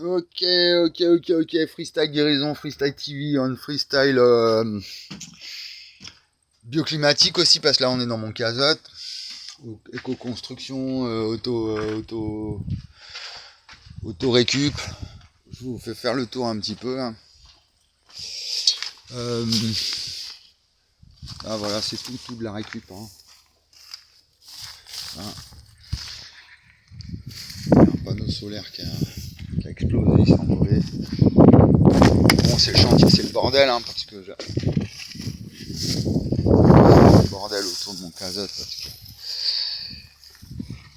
Ok, ok. Freestyle guérison, freestyle TV, on freestyle bioclimatique aussi, parce que là on est dans mon casotte. Éco-construction, auto-récup. Je vous fais faire le tour un petit peu. Là. Ah voilà, c'est tout de la récup. Hein. Voilà. Un panneau solaire qui a explosé, il s'est envolé. Bon, c'est le chantier, c'est le bordel, hein, parce que j'ai le bordel autour de mon casotte. Parce que...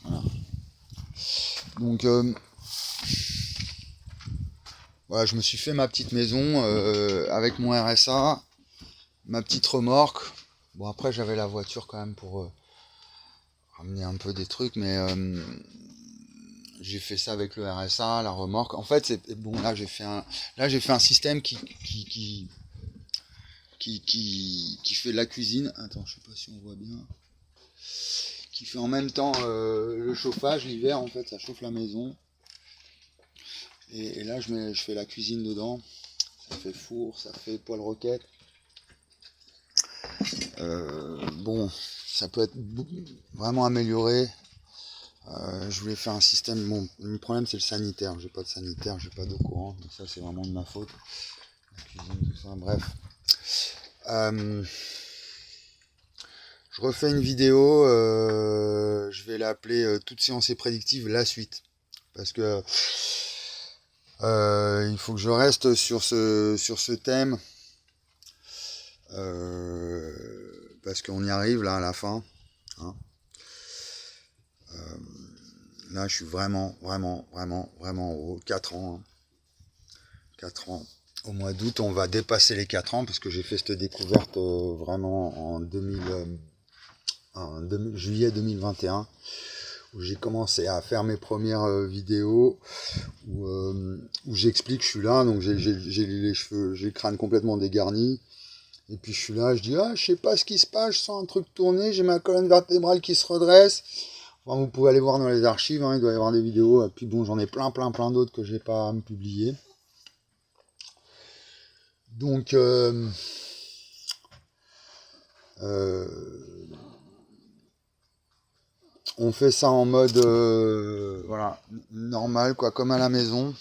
Voilà. Donc, voilà, je me suis fait ma petite maison avec mon RSA, ma petite remorque. Bon, après, j'avais la voiture quand même pour ramener un peu des trucs, mais j'ai fait ça avec le RSA, la remorque. En fait, c'est bon. Là, j'ai fait un système qui fait de la cuisine. Attends, je sais pas si on voit bien. Qui fait en même temps le chauffage l'hiver. En fait, ça chauffe la maison. Et là, je fais la cuisine dedans. Ça fait four, ça fait poêle roquette. Bon, ça peut être vraiment amélioré. Je voulais faire un système. Bon, le problème c'est le sanitaire. J'ai pas de sanitaire, j'ai pas d'eau courante, donc ça c'est vraiment de ma faute. La cuisine, tout ça, bref. Je refais une vidéo. Je vais l'appeler toute science et prédictive la suite, parce que il faut que je reste sur ce thème. Parce qu'on y arrive là à la fin. Hein. Là, je suis vraiment en haut. 4 ans. Hein. 4 ans. Au mois d'août, on va dépasser les 4 ans parce que j'ai fait cette découverte vraiment en juillet 2021 où j'ai commencé à faire mes premières vidéos où j'explique que je suis là. Donc j'ai les cheveux, j'ai le crâne complètement dégarni. Et puis je suis là, je dis je sais pas ce qui se passe, je sens un truc tourner, j'ai ma colonne vertébrale qui se redresse. Enfin, vous pouvez aller voir dans les archives, hein, il doit y avoir des vidéos. Et puis bon, j'en ai plein d'autres que j'ai pas à me publier. Donc, on fait ça en mode voilà, normal, quoi, comme à la maison.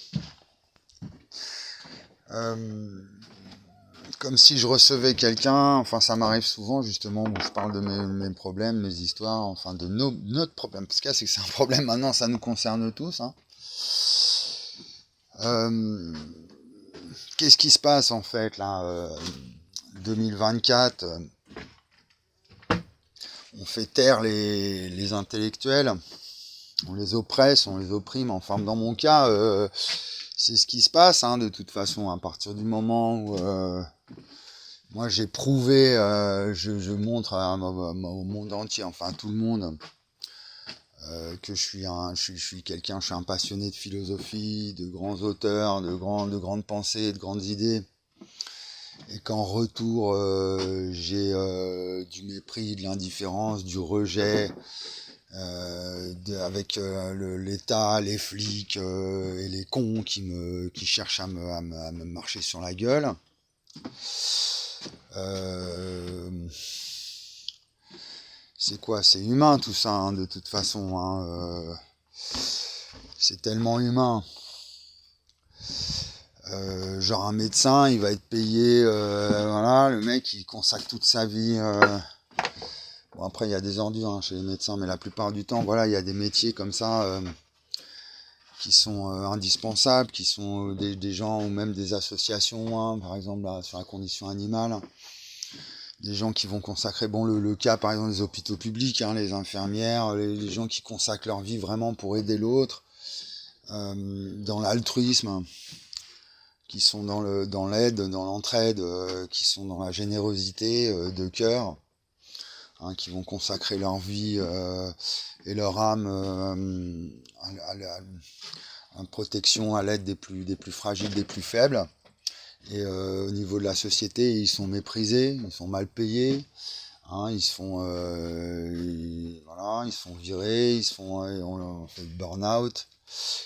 Comme si je recevais quelqu'un, enfin ça m'arrive souvent justement où je parle de mes problèmes, mes histoires, enfin de notre problème. Parce que c'est que c'est un problème maintenant, ça nous concerne tous. Hein. Qu'est-ce qui se passe en fait là 2024, on fait taire les intellectuels, on les oppresse, on les opprime. Enfin dans mon cas, c'est ce qui se passe hein, de toute façon à partir du moment où moi j'ai prouvé, je montre au monde entier, enfin à tout le monde, que je suis quelqu'un, je suis un passionné de philosophie, de grands auteurs, de grandes pensées, de grandes idées, et qu'en retour j'ai du mépris, de l'indifférence, du rejet, avec l'État, les flics et les cons qui cherchent à me marcher sur la gueule. C'est quoi? C'est humain tout ça, hein, de toute façon. Hein, c'est tellement humain. Genre un médecin, il va être payé, voilà, le mec il consacre toute sa vie. Bon après il y a des ordures hein, chez les médecins, mais la plupart du temps, voilà, il y a des métiers comme ça qui sont indispensables, qui sont des gens ou même des associations, hein, par exemple là, sur la condition animale. Des gens qui vont consacrer, bon le cas par exemple des hôpitaux publics, hein, les infirmières, les gens qui consacrent leur vie vraiment pour aider l'autre, dans l'altruisme, qui sont dans l'aide, dans l'entraide, qui sont dans la générosité de cœur, hein, qui vont consacrer leur vie et leur âme à la protection, à l'aide des plus fragiles, des plus faibles. Et au niveau de la société, ils sont méprisés, ils sont mal payés, hein, ils se font voilà, ils se font virer, on fait le burn-out.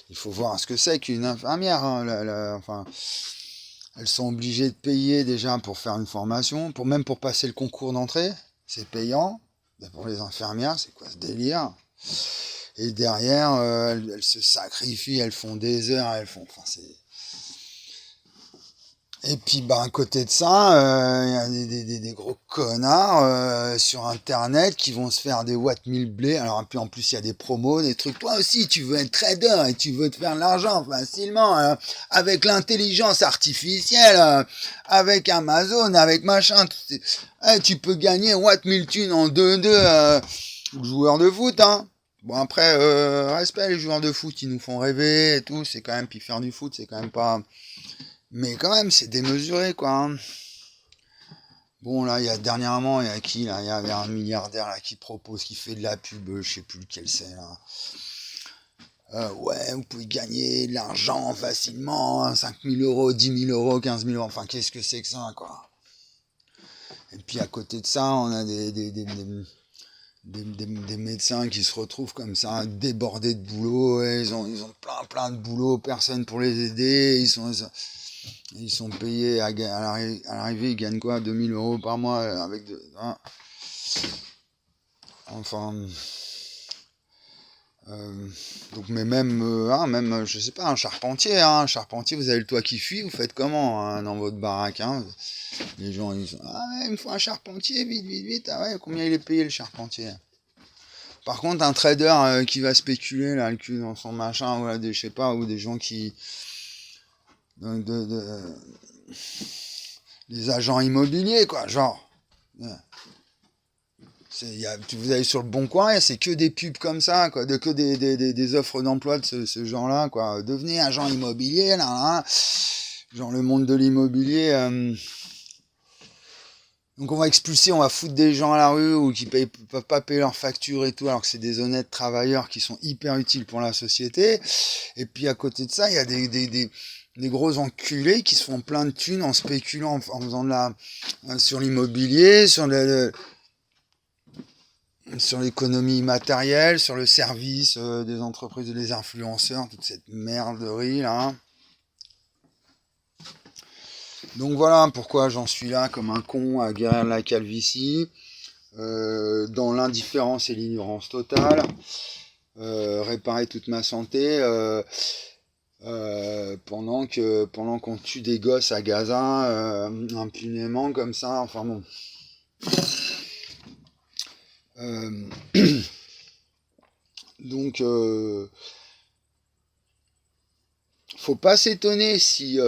Il faut voir ce que c'est qu'une infirmière. Hein, enfin, elles sont obligées de payer déjà pour faire une formation, même pour passer le concours d'entrée, c'est payant. Mais pour les infirmières, c'est quoi ce délire? Et derrière, elles se sacrifient, elles font des heures, enfin, c'est. Et puis, à côté de ça, il y a des gros connards sur Internet qui vont se faire des watts 1000 blés. Alors, puis en plus, il y a des promos, des trucs. Toi aussi, tu veux être trader et tu veux te faire de l'argent facilement avec l'intelligence artificielle, avec Amazon, avec machin. Tu peux gagner watts 1000 thunes en 2-2 joueur de foot, hein. Bon, après, respect les joueurs de foot, ils nous font rêver et tout. C'est quand même, puis faire du foot, c'est quand même pas... Mais quand même, c'est démesuré, quoi. Hein. Bon, là, dernièrement, il y a qui, là? Il y avait un milliardaire, là, qui propose, qui fait de la pub, je sais plus lequel c'est, là. Ouais, vous pouvez gagner de l'argent facilement, hein, 5 000 euros, 10 000 euros, 15 000 euros, enfin, qu'est-ce que c'est que ça, quoi? Et puis, à côté de ça, on a des médecins qui se retrouvent comme ça, débordés de boulot, et ils ont plein de boulot, personne pour les aider, ils sont payés à l'arrivée, ils gagnent quoi, 2 000 euros par mois hein. Enfin, donc mais même je sais pas, un charpentier, vous avez le toit qui fuit, vous faites comment hein, dans votre baraque, hein? Les gens ils sont ouais, il me faut un charpentier, vite, ah ouais, combien il est payé le charpentier? Par contre, un trader qui va spéculer là le cul dans son machin, ou je sais pas, ou des gens qui des agents immobiliers, quoi, genre. Vous allez sur le Bon Coin, c'est que des pubs comme ça, quoi, que des offres d'emploi de ce genre-là, quoi. Devenez agent immobilier, là. Genre le monde de l'immobilier. Donc on va expulser, on va foutre des gens à la rue ou qui peuvent pas payer leurs factures et tout, alors que c'est des honnêtes travailleurs qui sont hyper utiles pour la société. Et puis à côté de ça, il y a des gros enculés qui se font plein de thunes en spéculant, en faisant sur l'immobilier, sur l'économie matérielle, sur le service des entreprises, des influenceurs, toute cette merderie là. Donc voilà pourquoi j'en suis là comme un con à guérir la calvitie, dans l'indifférence et l'ignorance totale, réparer toute ma santé, pendant qu'on tue des gosses à Gaza impunément comme ça, enfin bon. Donc faut pas s'étonner si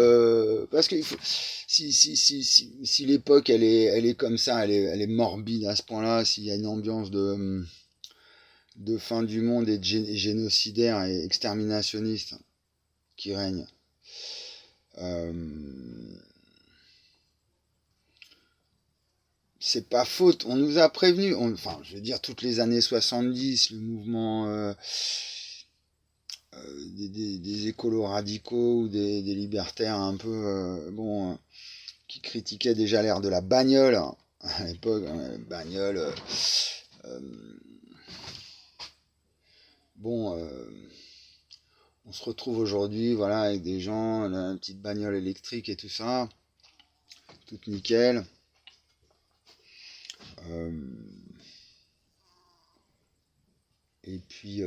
parce que si l'époque elle est comme ça, elle est morbide à ce point-là, s'il y a une ambiance de fin du monde et de génocidaire et exterminationniste qui règne, c'est pas faute, on nous a prévenu, enfin je veux dire toutes les années 70, le mouvement des écolos radicaux ou des libertaires un peu qui critiquaient déjà l'ère de la bagnole hein, à l'époque, bagnole on se retrouve aujourd'hui voilà avec des gens, une petite bagnole électrique et tout ça, toute nickel. Et puis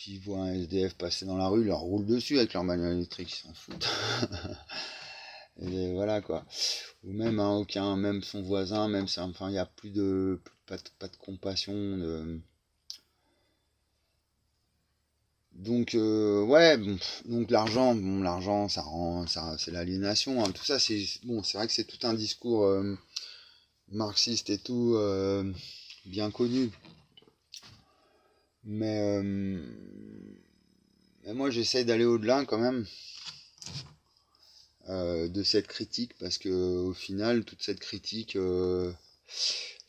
ils voient un SDF passer dans la rue, ils leur roulent dessus avec leur bagnole électrique, ils s'en foutent. Et voilà quoi. Ou même même son voisin, même ça, enfin il n'y a pas de compassion. Donc ouais, donc l'argent ça c'est l'aliénation, hein. Tout ça c'est vrai que c'est tout un discours marxiste et tout bien connu. Mais moi j'essaye d'aller au-delà quand même de cette critique, parce que au final toute cette critique de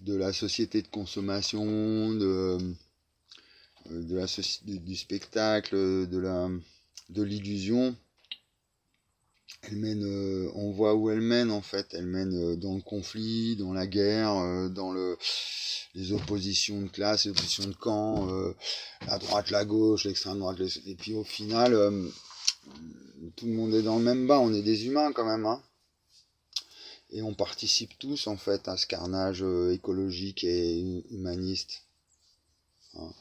la société de consommation, du spectacle, de l'illusion, on voit où elle mène en fait. Elle mène dans le conflit, dans la guerre, dans les oppositions de classe, les oppositions de camp, la droite, la gauche, l'extrême droite, et puis au final, tout le monde est dans le même bain. On est des humains quand même, hein. Et on participe tous en fait à ce carnage écologique et humaniste, hein.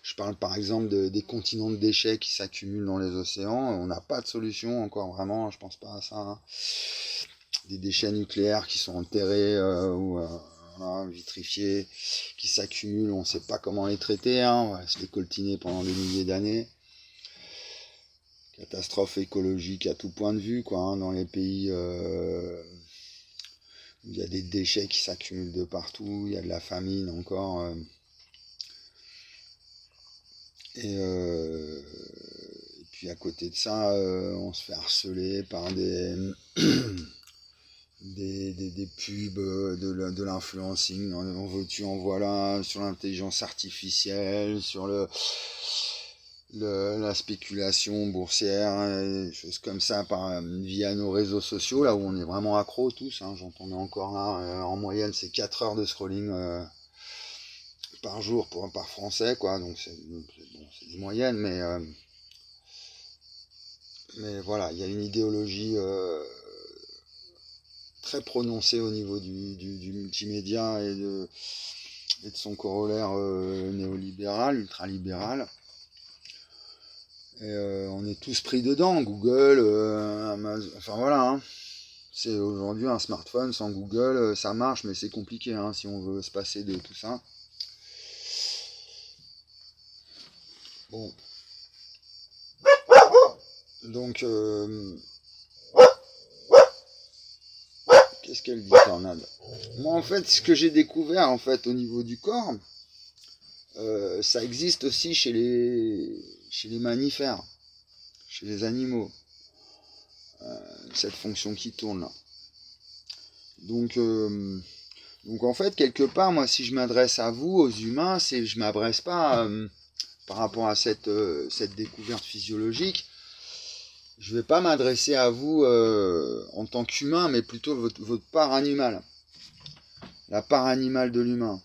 Je parle par exemple des continents de déchets qui s'accumulent dans les océans. On n'a pas de solution encore vraiment, je pense pas à ça, hein. Des déchets nucléaires qui sont enterrés ou voilà, vitrifiés, qui s'accumulent, on ne sait pas comment les traiter, hein. On va se les coltiner pendant des milliers d'années. Catastrophe écologique à tout point de vue, quoi, hein, dans les pays où il y a des déchets qui s'accumulent de partout, il y a de la famine encore. Et puis à côté de ça, on se fait harceler par des pubs, de l'influencing, en veux-tu, en voilà, sur l'intelligence artificielle, sur la spéculation boursière, des choses comme ça, via nos réseaux sociaux, là où on est vraiment accro tous, hein. J'entends encore là, en moyenne c'est 4 heures de scrolling par jour par français, quoi, donc c'est des moyennes, mais voilà, il y a une idéologie très prononcée au niveau du multimédia et de son corollaire néolibéral, ultralibéral. Et on est tous pris dedans, Google, Amazon, enfin voilà, hein. C'est aujourd'hui un smartphone sans Google, ça marche, mais c'est compliqué, hein, si on veut se passer de tout ça. Bon. Donc, qu'est-ce qu'elle dit, Tornade? Moi, en fait, ce que j'ai découvert, en fait, au niveau du corps, ça existe aussi chez les mammifères, chez les animaux, cette fonction qui tourne là. Donc en fait, quelque part, moi, si je m'adresse à vous, aux humains, je m'adresse pas par rapport à cette découverte physiologique. Je vais pas m'adresser à vous en tant qu'humain, mais plutôt votre part animale, la part animale de l'humain,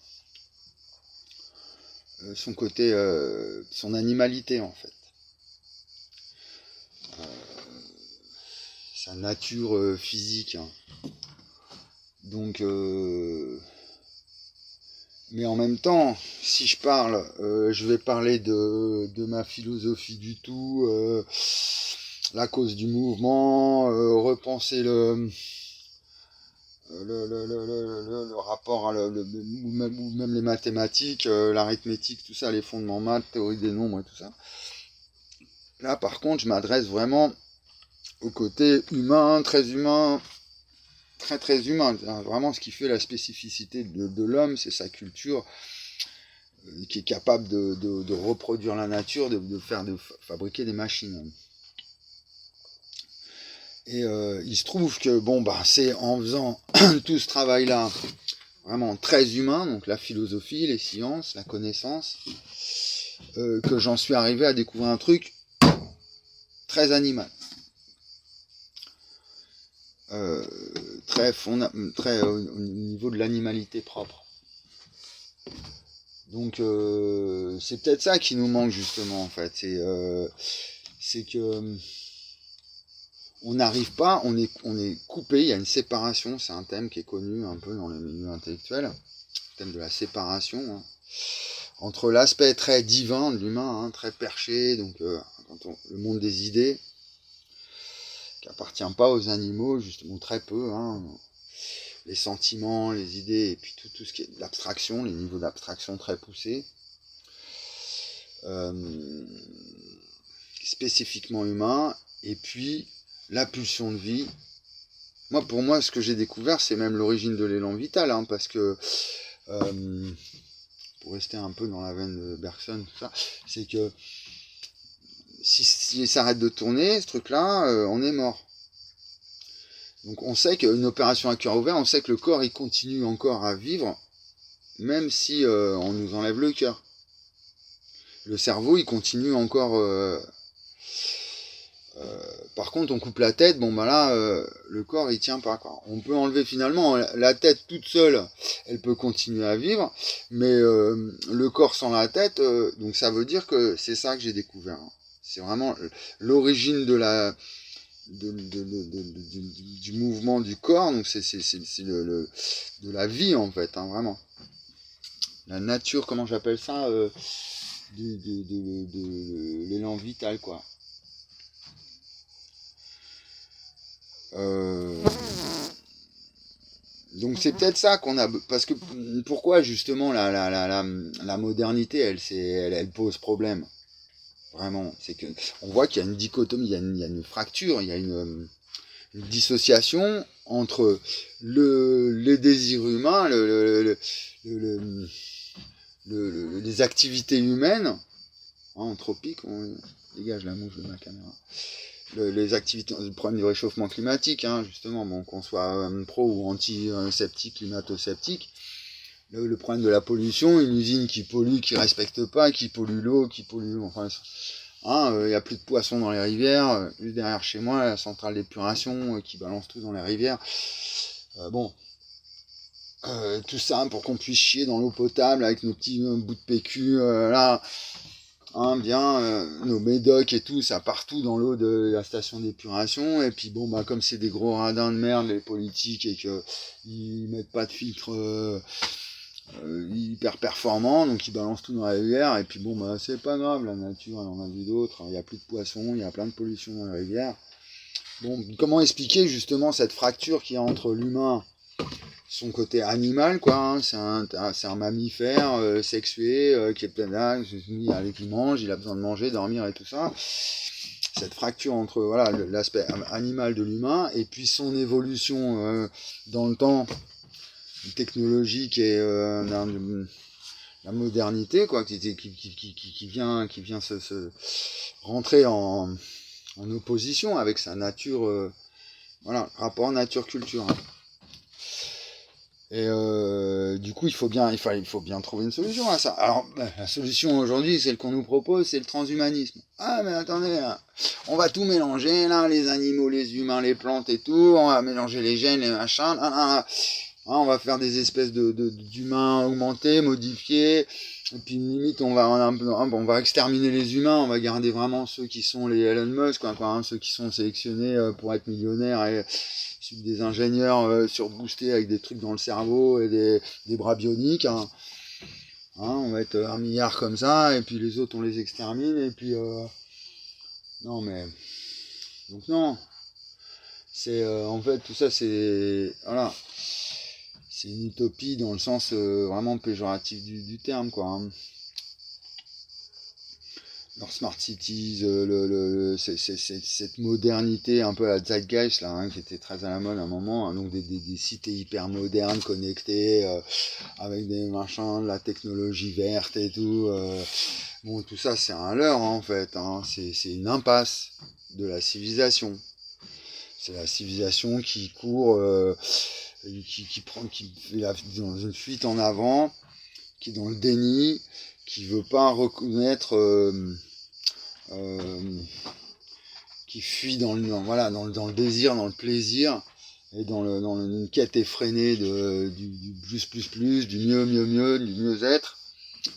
son côté, son animalité en fait, sa nature physique, hein. Donc, mais en même temps, si je parle, je vais parler de ma philosophie du tout, la cause du mouvement, repenser le rapport ou même les mathématiques, l'arithmétique, tout ça, les fondements maths, théorie des nombres et tout ça. Là, par contre, je m'adresse vraiment au côté humain, très humain, très très humain. Vraiment, ce qui fait la spécificité de l'homme, c'est sa culture, qui est capable de reproduire la nature, de fabriquer des machines. Et il se trouve que c'est en faisant tout ce travail-là, vraiment très humain, donc la philosophie, les sciences, la connaissance, que j'en suis arrivé à découvrir un truc très animal, très au niveau de l'animalité propre. Donc c'est peut-être ça qui nous manque justement en fait, c'est que on n'arrive pas, on est coupé, il y a une séparation, c'est un thème qui est connu un peu dans le milieu intellectuel, le thème de la séparation, hein, entre l'aspect très divin de l'humain, hein, très perché, donc le monde des idées, qui appartient pas aux animaux, justement très peu, hein, les sentiments, les idées, et puis tout ce qui est l'abstraction, les niveaux d'abstraction très poussés, spécifiquement humains, et puis la pulsion de vie. Pour moi, ce que j'ai découvert, c'est même l'origine de l'élan vital, hein, parce que, pour rester un peu dans la veine de Bergson, tout ça, c'est que si s'arrête de tourner, ce truc-là, on est mort. Donc on sait qu'une opération à cœur ouvert, on sait que le corps, il continue encore à vivre, même si on nous enlève le cœur. Le cerveau, il continue encore Par contre, on coupe la tête, bon bah là, le corps il tient pas, quoi. On peut enlever finalement la tête toute seule, elle peut continuer à vivre, mais le corps sans la tête, donc ça veut dire que c'est ça que j'ai découvert, hein. C'est vraiment l'origine du mouvement du corps, donc c'est de la vie en fait, hein, vraiment. La nature, comment j'appelle ça, de l'élan vital, quoi. Donc c'est peut-être ça qu'on a, parce que pourquoi justement la modernité, elle pose problème, vraiment. C'est que on voit qu'il y a une dichotomie, il y a une fracture, il y a une dissociation entre les désirs humains, le- les activités humaines, hein, anthropiques, on dégage la mouche de ma caméra. Les activités, le problème du réchauffement climatique, hein, justement, bon, qu'on soit pro ou anti-sceptique, climato-sceptique, le problème de la pollution, une usine qui pollue, qui respecte pas, qui pollue l'eau, qui pollue, enfin, il y a plus de poissons dans les rivières, juste derrière chez moi, la centrale d'épuration qui balance tout dans les rivières. Bon, tout ça pour qu'on puisse chier dans l'eau potable avec nos petits bouts de PQ, là, hein, bien, nos médocs et tout, ça part tout dans l'eau de la station d'épuration, et puis bon, bah, comme c'est des gros radins de merde, les politiques, et que ils mettent pas de filtre hyper performant, donc ils balancent tout dans la rivière, et puis bon, bah, c'est pas grave, la nature, elle en a vu d'autres, il y a plus de poissons, il y a plein de pollution dans la rivière. Bon, comment expliquer justement cette fracture qu'il y a entre l'humain, son côté animal, quoi, hein, c'est un mammifère sexué qui est peut-être là, il mange, il a besoin de manger, dormir et tout ça. Cette fracture entre voilà l'aspect animal de l'humain et puis son évolution dans le temps technologique et la modernité, quoi, qui vient se rentrer en opposition avec sa nature, voilà, rapport nature-culture, hein. Et du coup, il faut bien trouver une solution à ça. Alors, la solution aujourd'hui, celle qu'on nous propose, c'est le transhumanisme. Ah, mais attendez, là, on va tout mélanger, là, les animaux, les humains, les plantes et tout, on va mélanger les gènes, les machins, là, on va faire des espèces d'humains augmentés, modifiés, et puis limite, on va exterminer les humains, on va garder vraiment ceux qui sont les Elon Musk, quoi, hein, ceux qui sont sélectionnés pour être millionnaires et des ingénieurs surboostés avec des trucs dans le cerveau et des bras bioniques, hein. Hein, on va être 1 milliard comme ça, et puis les autres on les extermine, et puis non mais donc non, c'est en fait tout ça c'est voilà, c'est une utopie dans le sens vraiment péjoratif du terme, quoi, hein. Leurs smart cities, cette modernité un peu à la Zeitgeist là, hein, qui était très à la mode à un moment, hein, donc des cités hyper modernes, connectées, avec des machins, de la technologie verte et tout. Bon, tout ça c'est un leurre, hein, en fait, hein, c'est une impasse de la civilisation. C'est la civilisation qui court, qui fait dans une fuite en avant, qui est dans le déni, qui veut pas reconnaître. Euh, qui fuit dans le désir, dans le plaisir, et dans une quête effrénée du plus, du mieux, du mieux-être,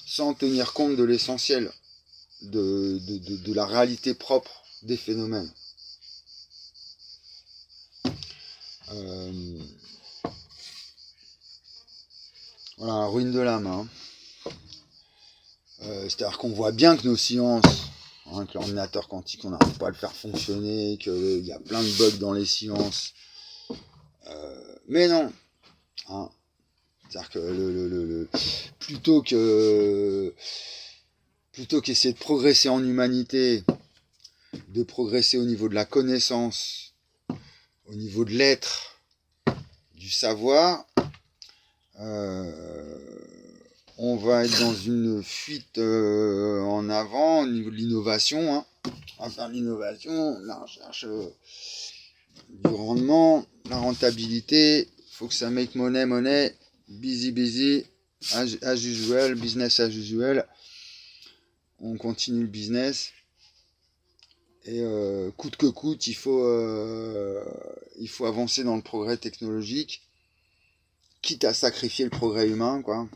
sans tenir compte de l'essentiel, de la réalité propre des phénomènes. Voilà, ruine de l'âme, hein. C'est-à-dire qu'on voit bien que nos sciences, hein, que l'ordinateur quantique, on n'arrive pas à le faire fonctionner, qu'il y a plein de bugs dans les sciences. Mais non, hein. C'est-à-dire que plutôt qu'essayer de progresser en humanité, de progresser au niveau de la connaissance, au niveau de l'être, du savoir, on va être dans une fuite en avant au niveau de l'innovation, hein. On va faire l'innovation, la recherche du rendement, la rentabilité, faut que ça make money, busy, as usual, business as usual. On continue le business. Et coûte que coûte, il faut avancer dans le progrès technologique, quitte à sacrifier le progrès humain, quoi.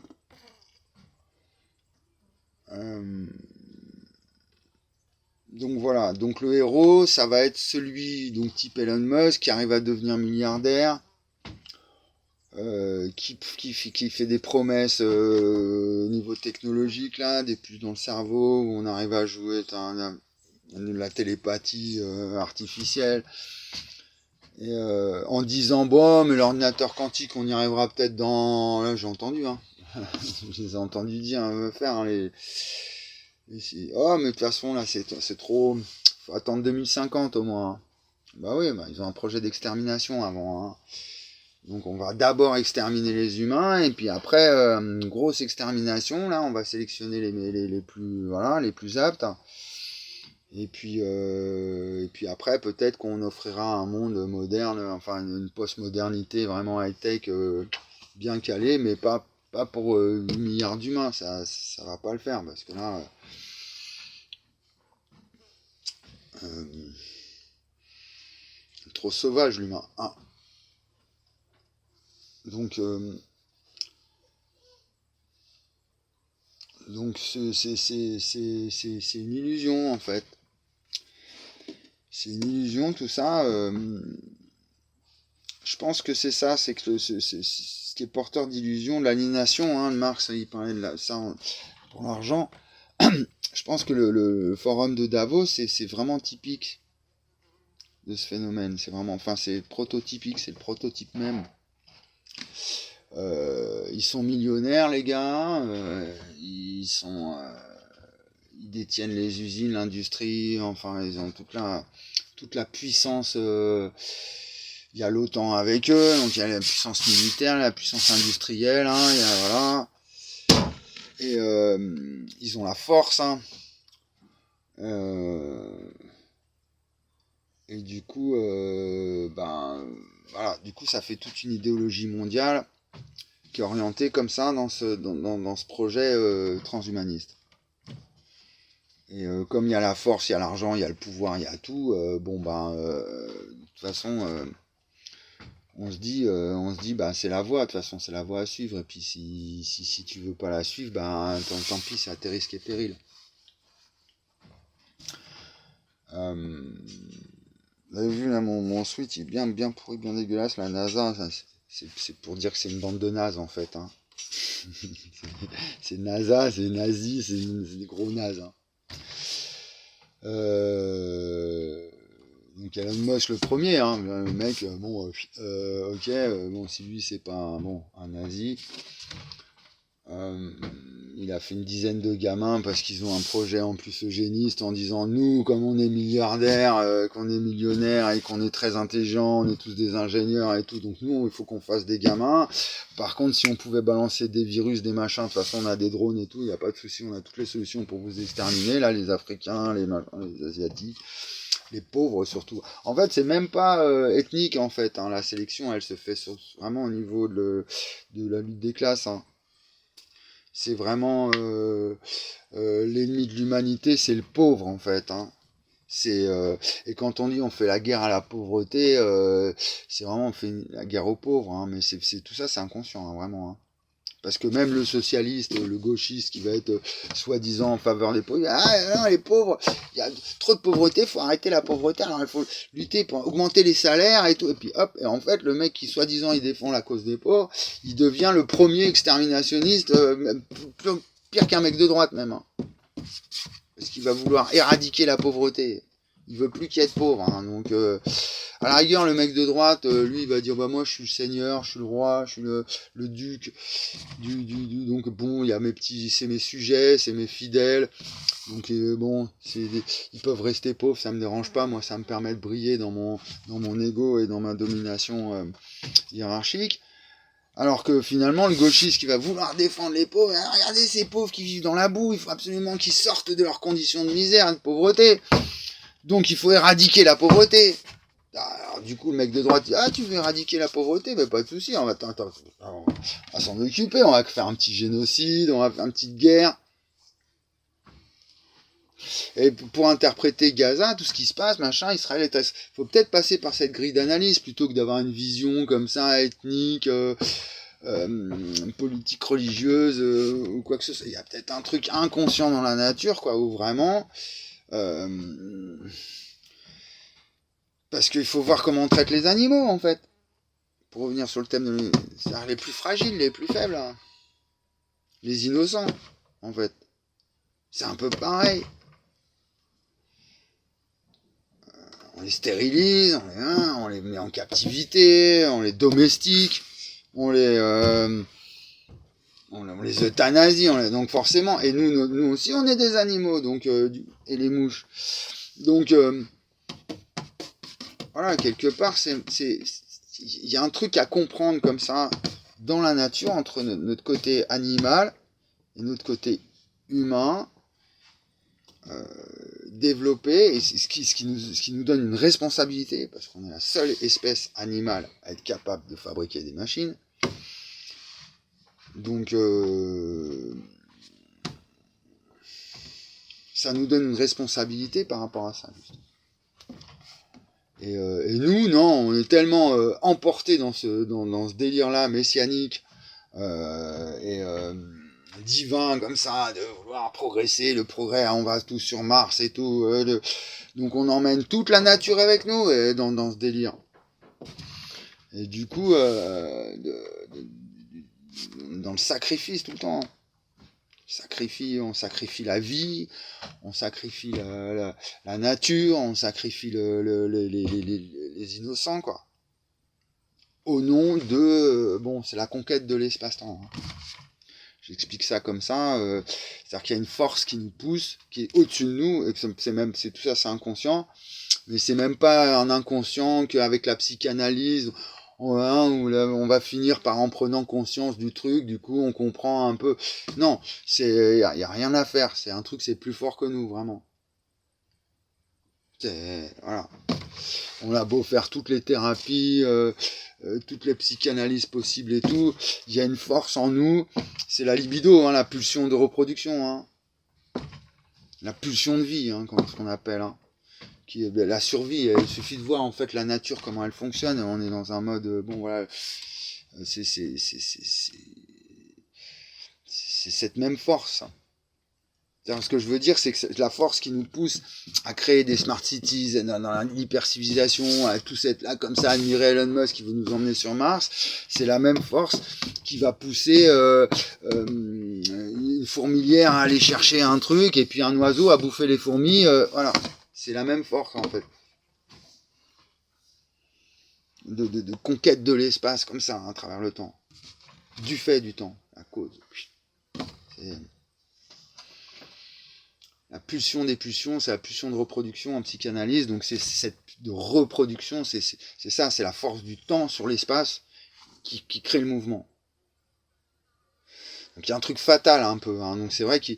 Donc voilà, donc le héros, ça va être celui, donc type Elon Musk, qui arrive à devenir milliardaire, qui fait des promesses au niveau technologique, là, des puces dans le cerveau, où on arrive à jouer la télépathie artificielle, et en disant, bon, mais l'ordinateur quantique, on y arrivera peut-être dans... Là, j'ai entendu, hein. Je les ai entendus dire, faire, hein, oh, mais de toute façon, là, c'est trop... Faut attendre 2050 au moins, hein. Bah oui, bah, ils ont un projet d'extermination avant, hein. Donc on va d'abord exterminer les humains, et puis après, une grosse extermination, là, on va sélectionner les plus, voilà, les plus aptes. Et puis après, peut-être qu'on offrira un monde moderne, enfin une post-modernité vraiment high-tech, bien calée, mais pas pour 8 milliards d'humains, ça va pas le faire, parce que là, trop sauvage l'humain. Ah. Donc c'est une illusion en fait. C'est une illusion tout ça. Je pense que c'est ça, c'est que ce qui est porteur d'illusion, l'aliénation, hein, Marx il parlait de ça pour l'argent. Je pense que le forum de Davos, c'est vraiment typique de ce phénomène. C'est vraiment, enfin c'est prototypique, c'est le prototype même. Ils sont millionnaires les gars, ils détiennent les usines, l'industrie, enfin ils ont toute la puissance. Il y a l'OTAN avec eux, donc il y a la puissance militaire, la puissance industrielle, hein, il y a, voilà. Et ils ont la force, hein. Et du coup, voilà, du coup ça fait toute une idéologie mondiale qui est orientée comme ça dans ce projet transhumaniste. Et comme il y a la force, il y a l'argent, il y a le pouvoir, il y a tout, de toute façon, on se dit, bah c'est la voie, de toute façon c'est la voie à suivre. Et puis si tu veux pas la suivre, bah tant pis, c'est à tes risques et périls. Vous avez vu là mon switch, il est bien pourri, bien dégueulasse. La NASA, c'est pour dire que c'est une bande de nazes en fait, hein. C'est NASA, c'est nazi, c'est des gros nazes, hein. Donc Elon Musk le premier, hein, le mec, ok, bon si lui c'est pas un nazi, il a fait une dizaine de gamins parce qu'ils ont un projet en plus eugéniste en disant nous comme on est milliardaires, qu'on est millionnaires et qu'on est très intelligents, on est tous des ingénieurs et tout, donc nous il faut qu'on fasse des gamins. Par contre si on pouvait balancer des virus, des machins, de toute façon on a des drones et tout, il n'y a pas de souci, on a toutes les solutions pour vous exterminer, là les Africains, les Asiatiques, les pauvres surtout. En fait c'est même pas ethnique en fait, hein. La sélection elle se fait vraiment au niveau de la lutte des classes, hein. C'est vraiment l'ennemi de l'humanité, c'est le pauvre en fait, hein. Et quand on dit on fait la guerre à la pauvreté, c'est vraiment on fait la guerre aux pauvres, hein, mais tout ça c'est inconscient, hein, vraiment, hein. Parce que même le socialiste, le gauchiste qui va être soi-disant en faveur des pauvres, non, les pauvres, il y a trop de pauvreté, il faut arrêter la pauvreté, alors il faut lutter pour augmenter les salaires et tout. Et puis hop, et en fait, le mec qui soi-disant il défend la cause des pauvres, il devient le premier exterminationniste, pire qu'un mec de droite même, hein. Parce qu'il va vouloir éradiquer la pauvreté. Il veut plus qu'il y ait de pauvres, hein. Donc à la rigueur le mec de droite, lui il va dire bah moi je suis le seigneur, je suis le roi, je suis le duc donc bon il y a mes petits, c'est mes sujets, c'est mes fidèles, donc ils peuvent rester pauvres, ça me dérange pas, moi ça me permet de briller dans mon ego et dans ma domination hiérarchique. Alors que finalement, le gauchiste qui va vouloir défendre les pauvres, regardez ces pauvres qui vivent dans la boue, il faut absolument qu'ils sortent de leurs conditions de misère et de pauvreté. Donc il faut éradiquer la pauvreté. Alors du coup, le mec de droite dit tu veux éradiquer la pauvreté, ben pas de souci, on va s'en occuper, on va faire un petit génocide, on va faire une petite guerre. Et pour interpréter Gaza, tout ce qui se passe, machin, Israël il faut peut-être passer par cette grille d'analyse plutôt que d'avoir une vision comme ça, ethnique, politique religieuse, ou quoi que ce soit. Il y a peut-être un truc inconscient dans la nature, quoi, où vraiment... parce qu'il faut voir comment on traite les animaux, en fait. Pour revenir sur le thème c'est-à-dire les plus fragiles, les plus faibles. Hein. Les innocents, en fait. C'est un peu pareil. On les stérilise, on les met en captivité, on les domestique, on les euthanasie, donc forcément, et nous aussi on est des animaux, donc et les mouches. Donc voilà, quelque part, il y a un truc à comprendre comme ça dans la nature entre notre côté animal et notre côté humain. Développer, et ce qui nous donne une responsabilité, parce qu'on est la seule espèce animale à être capable de fabriquer des machines. Donc ça nous donne une responsabilité par rapport à ça. Et nous, non, on est tellement emportés dans ce délire-là messianique divin comme ça, de vouloir progresser, le progrès, on va tous sur Mars et tout, donc on emmène toute la nature avec nous dans ce délire. Et du coup, dans le sacrifice tout le temps, on sacrifie la vie, on sacrifie la nature, on sacrifie les innocents, quoi. Au nom de, c'est la conquête de l'espace-temps. Hein. J'explique ça comme ça, c'est-à-dire qu'il y a une force qui nous pousse, qui est au-dessus de nous, et que c'est tout ça, c'est inconscient, mais c'est même pas un inconscient qu'avec la psychanalyse, où on va finir par en prenant conscience du truc, du coup on comprend un peu. Non, y a rien à faire, c'est un truc, c'est plus fort que nous, vraiment. Voilà. On a beau faire toutes les thérapies, toutes les psychanalyses possibles et tout, il y a une force en nous, c'est la libido, hein, la pulsion de reproduction, hein. La pulsion de vie, hein, ce qu'on appelle, hein, qui est la survie. Il suffit de voir en fait la nature, comment elle fonctionne, et on est dans un mode, voilà, c'est cette même force. Ce que je veux dire, c'est que la force qui nous pousse à créer des smart cities, dans l'hypercivilisation, à tous être là comme ça, admirer Elon Musk qui veut nous emmener sur Mars, c'est la même force qui va pousser une fourmilière à aller chercher un truc et puis un oiseau à bouffer les fourmis. Voilà, c'est la même force en fait. De conquête de l'espace comme ça, hein, à travers le temps. Du fait du temps, à cause. C'est... La pulsion des pulsions, c'est la pulsion de reproduction en psychanalyse, donc c'est cette de reproduction, c'est ça, c'est la force du temps sur l'espace qui crée le mouvement. Donc il y a un truc fatal un peu, hein. Donc c'est vrai que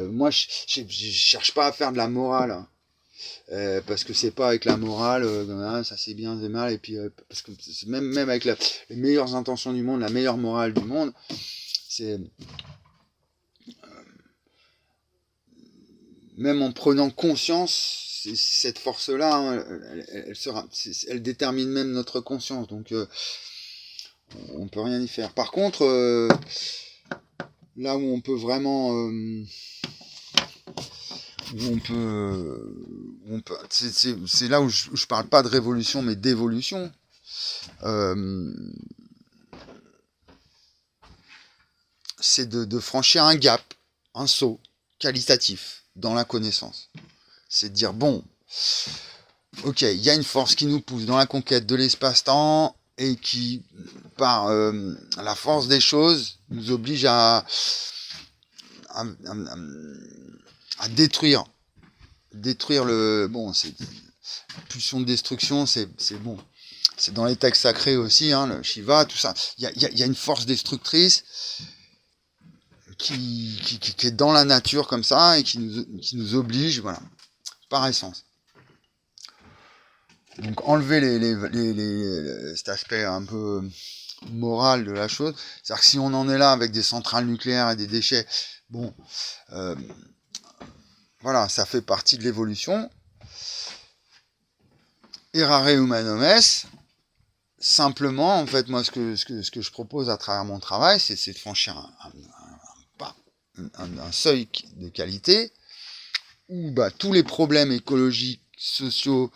moi je cherche pas à faire de la morale, hein. Parce que c'est pas avec la morale, ça c'est bien, c'est mal, et puis parce que même avec les meilleures intentions du monde, la meilleure morale du monde, c'est même en prenant conscience, cette force-là, hein, elle détermine même notre conscience, donc on peut rien y faire. Par contre, là où on peut vraiment, c'est là où je parle pas de révolution, mais d'évolution. C'est de franchir un gap, un saut qualitatif dans la connaissance. C'est de dire, bon, ok, il y a une force qui nous pousse dans la conquête de l'espace-temps et qui, par la force des choses, nous oblige à détruire le... Bon, c'est pulsion de destruction, c'est bon. C'est dans les textes sacrés aussi, hein, le Shiva, tout ça. Il y a une force destructrice qui est dans la nature comme ça et qui nous oblige, voilà, par essence. Donc enlever cet aspect un peu moral de la chose, c'est-à-dire que si on en est là avec des centrales nucléaires et des déchets, bon, voilà, ça fait partie de l'évolution. Errare humanum est. Simplement, en fait, moi, ce que je propose à travers mon travail, c'est de franchir un seuil de qualité où tous les problèmes écologiques, sociaux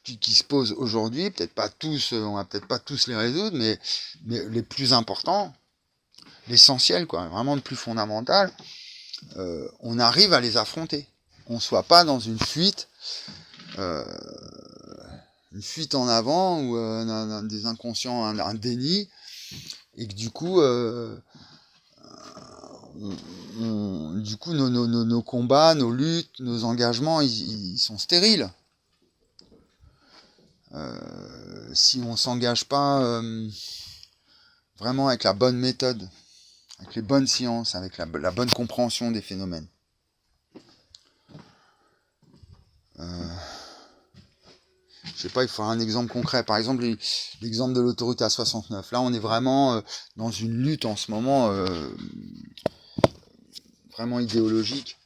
qui se posent aujourd'hui, peut-être pas tous, on va peut-être pas tous les résoudre, mais les plus importants, l'essentiel, quoi, vraiment le plus fondamental, on arrive à les affronter. On soit pas dans une fuite en avant ou des inconscients, un déni, et que du coup, nos combats, nos luttes, nos engagements, ils sont stériles. Si on s'engage pas vraiment avec la bonne méthode, avec les bonnes sciences, avec la bonne compréhension des phénomènes. Je sais pas, il faut un exemple concret. Par exemple, l'exemple de l'autoroute A69. Là, on est vraiment dans une lutte en ce moment vraiment idéologique.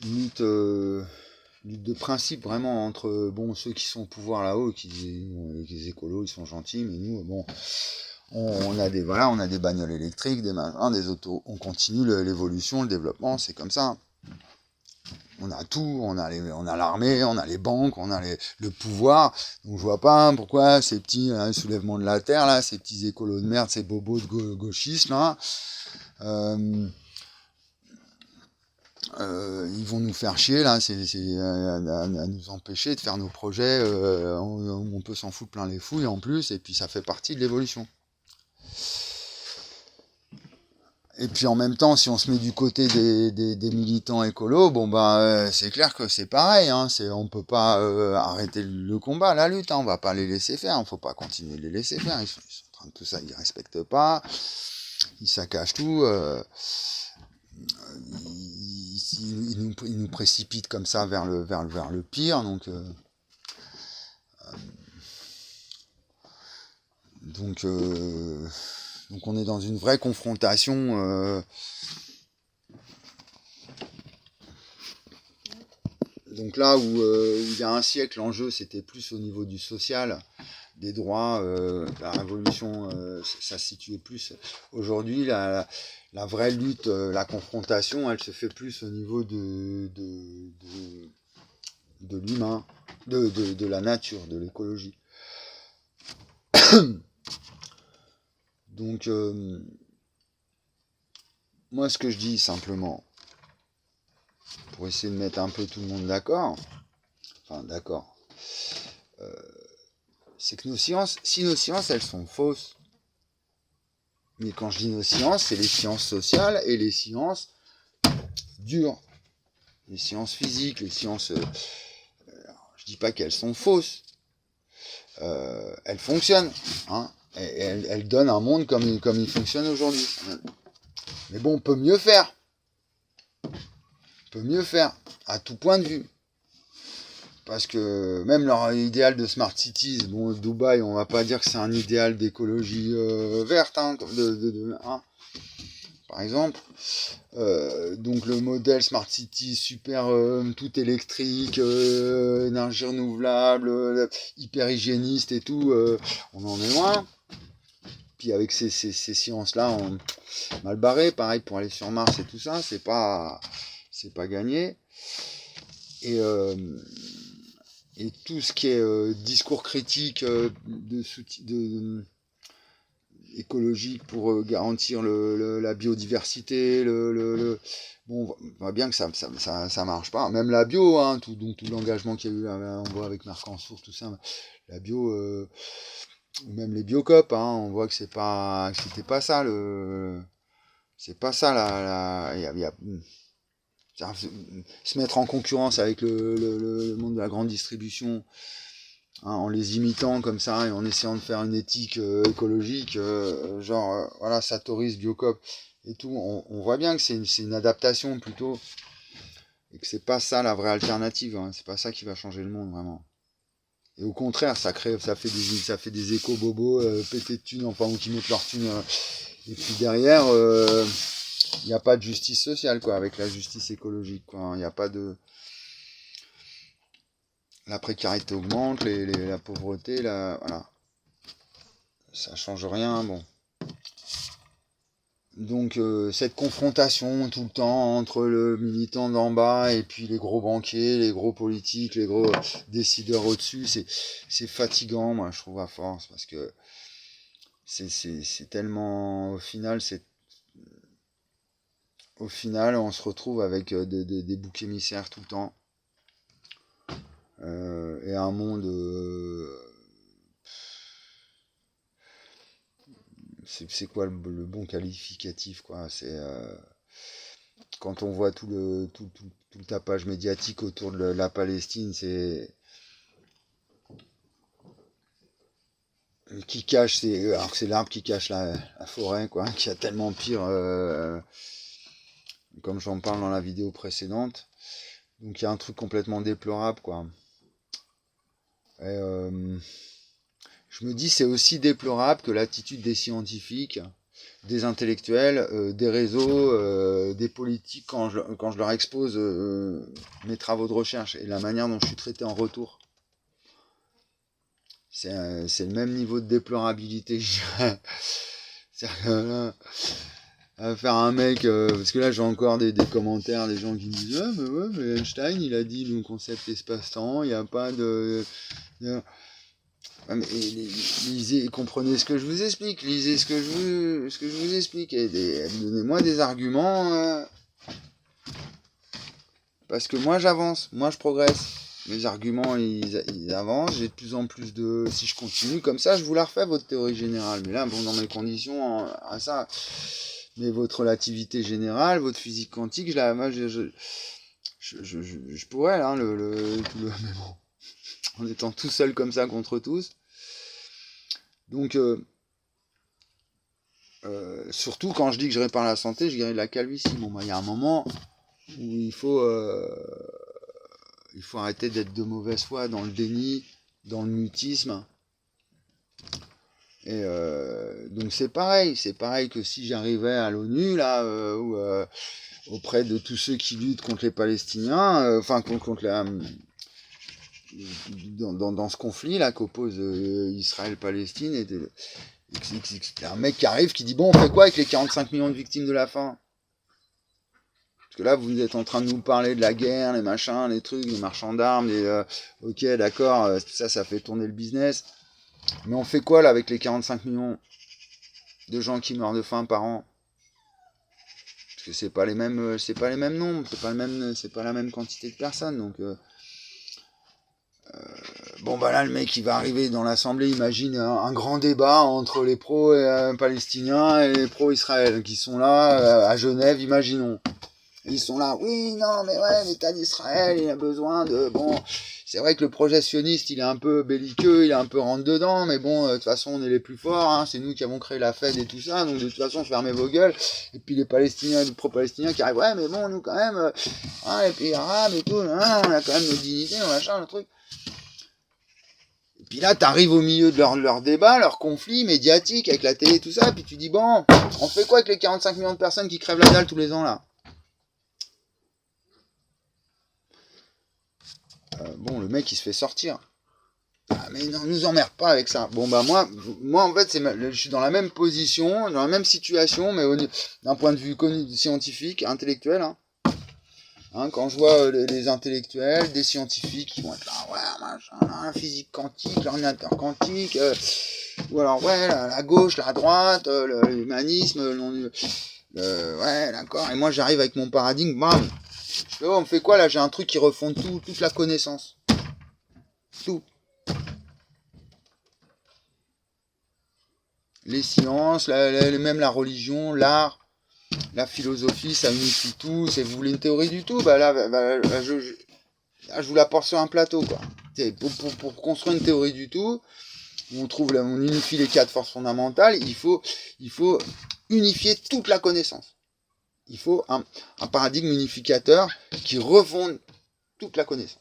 Lutte de principe vraiment entre ceux qui sont au pouvoir là-haut, les écolos, ils sont gentils, mais nous, on a des bagnoles électriques, des machins, des autos, on continue l'évolution, le développement, c'est comme ça. On a tout, on a l'armée, on a les banques, on a le pouvoir. Donc je vois pas pourquoi ces petits soulèvements de la terre là, ces petits écolos de merde, ces bobos de gauchistes là, ils vont nous faire chier là, c'est à nous empêcher de faire nos projets. On peut s'en foutre plein les fouilles en plus, et puis ça fait partie de l'évolution. Et puis en même temps, si on se met du côté des militants écolos, c'est clair que c'est pareil. On peut pas arrêter le combat, la lutte. On va pas les laisser faire. Il faut pas continuer de les laisser faire. Ils sont en train de tout ça, ils respectent pas. Ils saccagent tout. Ils nous précipitent comme ça vers le pire. Donc on est dans une vraie confrontation. Donc là où il y a un siècle, l'enjeu c'était plus au niveau du social, des droits, la révolution, ça se situait plus. Aujourd'hui, la vraie lutte, la confrontation, elle se fait plus au niveau de l'humain, de la nature, de l'écologie. Donc, moi, ce que je dis simplement, pour essayer de mettre un peu tout le monde d'accord, c'est que si nos sciences, elles sont fausses, mais quand je dis nos sciences, c'est les sciences sociales et les sciences dures, les sciences physiques, les sciences... je dis pas qu'elles sont fausses, elles fonctionnent, et elles donnent un monde comme il fonctionne aujourd'hui. Mais bon, on peut mieux faire. À tout point de vue. Parce que même leur idéal de Smart Cities, Dubaï, on va pas dire que c'est un idéal d'écologie verte, par exemple. Donc le modèle Smart City super tout électrique, énergie renouvelable, hyper hygiéniste et tout, on en est loin. Puis avec ces sciences-là, mal barré, pareil pour aller sur Mars et tout ça, c'est pas gagné. Et tout ce qui est discours critique écologique pour garantir la biodiversité, on voit bien que ça marche pas. Même la bio, tout l'engagement qu'il y a eu, on voit avec Mercansour, tout ça, la bio, ou même les biocop, on voit que c'était pas ça c'est pas ça se mettre en concurrence avec le monde de la grande distribution, en les imitant comme ça et en essayant de faire une éthique écologique, voilà, Satoris, Biocop et tout, on voit bien que c'est une adaptation plutôt, et que c'est pas ça la vraie alternative, c'est pas ça qui va changer le monde vraiment. Et au contraire, ça fait des éco-bobos pétés de thunes, ou qui mettent leur thunes Et puis derrière, il n'y a pas de justice sociale, quoi, avec la justice écologique, quoi. Il n'y a pas de... La précarité augmente, la pauvreté, voilà. Ça change rien, bon. Donc cette confrontation tout le temps entre le militant d'en bas et puis les gros banquiers, les gros politiques, les gros décideurs au-dessus, c'est fatigant, moi je trouve, à force, parce que c'est tellement... Au final, on se retrouve avec des boucs émissaires tout le temps, et un monde... c'est quoi le bon qualificatif, quoi? C'est quand on voit tout le tapage médiatique autour de la Palestine, c'est qui cache, alors que c'est l'arbre qui cache la forêt, quoi, qui a tellement pire, comme j'en parle dans la vidéo précédente. Donc il y a un truc complètement déplorable, quoi. Et, je me dis, c'est aussi déplorable que l'attitude des scientifiques, des intellectuels, des réseaux, des politiques, quand je leur expose mes travaux de recherche et la manière dont je suis traité en retour. C'est le même niveau de déplorabilité, je dirais. C'est-à-dire que là, faire un mec, parce que là j'ai encore des commentaires, des gens qui me disent ah, mais Einstein il a dit le concept espace-temps, il n'y a pas de... Ouais, mais lisez, comprenez ce que je vous explique, lisez ce que je vous explique, et donnez-moi des arguments, parce que moi j'avance, moi je progresse. Mes arguments ils avancent, j'ai de plus en plus de... Si je continue comme ça, je vous la refais votre théorie générale, mais là bon, dans mes conditions à ça, mais votre relativité générale, votre physique quantique, moi je pourrais là, mais bon, en étant tout seul comme ça contre tous. Donc surtout quand je dis que je répare la santé, je guéris de la calvitie. Bon, il y a un moment où il faut arrêter d'être de mauvaise foi dans le déni, dans le mutisme. Et donc c'est pareil que si j'arrivais à l'ONU là, ou auprès de tous ceux qui luttent contre les Palestiniens, contre la dans ce conflit là qu'oppose Israël-Palestine, et un mec qui arrive qui dit bon, on fait quoi avec les 45 millions de victimes de la faim? Parce que là vous êtes en train de nous parler de la guerre, les machins, les trucs, les marchands d'armes, ok d'accord, tout ça fait tourner le business, mais on fait quoi là avec les 45 millions de gens qui meurent de faim par an? Parce que c'est pas les mêmes nombres, c'est pas la même quantité de personnes, donc bon bah là le mec il va arriver dans l'assemblée, imagine un grand débat entre les pro-palestiniens et les pro-Israël qui sont là à Genève, imaginons. Ils sont là, oui, non, mais ouais, l'État d'Israël, il a besoin de... Bon, c'est vrai que le projet sioniste, il est un peu belliqueux, il est un peu rentre-dedans, mais bon, de toute façon, on est les plus forts, hein, c'est nous qui avons créé la Fed et tout ça, donc de toute façon, fermez vos gueules. Et puis les Palestiniens, les pro-Palestiniens qui arrivent, ouais, mais bon, nous quand même, hein, les pays arabes et tout, hein, on a quand même nos dignités, on machin, le truc. Et puis là, t'arrives au milieu de leur débat, leur conflit médiatique avec la télé et tout ça, et puis tu dis, bon, on fait quoi avec les 45 millions de personnes qui crèvent la dalle tous les ans, là? Bon, le mec il se fait sortir. Ah, mais non, nous emmerde pas avec ça. Bon bah moi en fait je suis dans la même position, dans la même situation, mais d'un point de vue scientifique, intellectuel. Quand je vois les intellectuels, des scientifiques qui vont être là, ouais, machin, la physique quantique, l'ordinateur quantique, ou alors ouais, la gauche, la droite, l'humanisme, ouais, d'accord. Et moi j'arrive avec mon paradigme, bam. Oh, on fait quoi là? J'ai un truc qui refonde toute la connaissance. Tout. Les sciences, même la religion, l'art, la philosophie, ça unifie tout. Si vous voulez une théorie du tout, bah là, je vous l'apporte sur un plateau, quoi. Pour construire une théorie du tout, où on unifie les quatre forces fondamentales, il faut unifier toute la connaissance. Il faut un paradigme unificateur qui refonde toute la connaissance.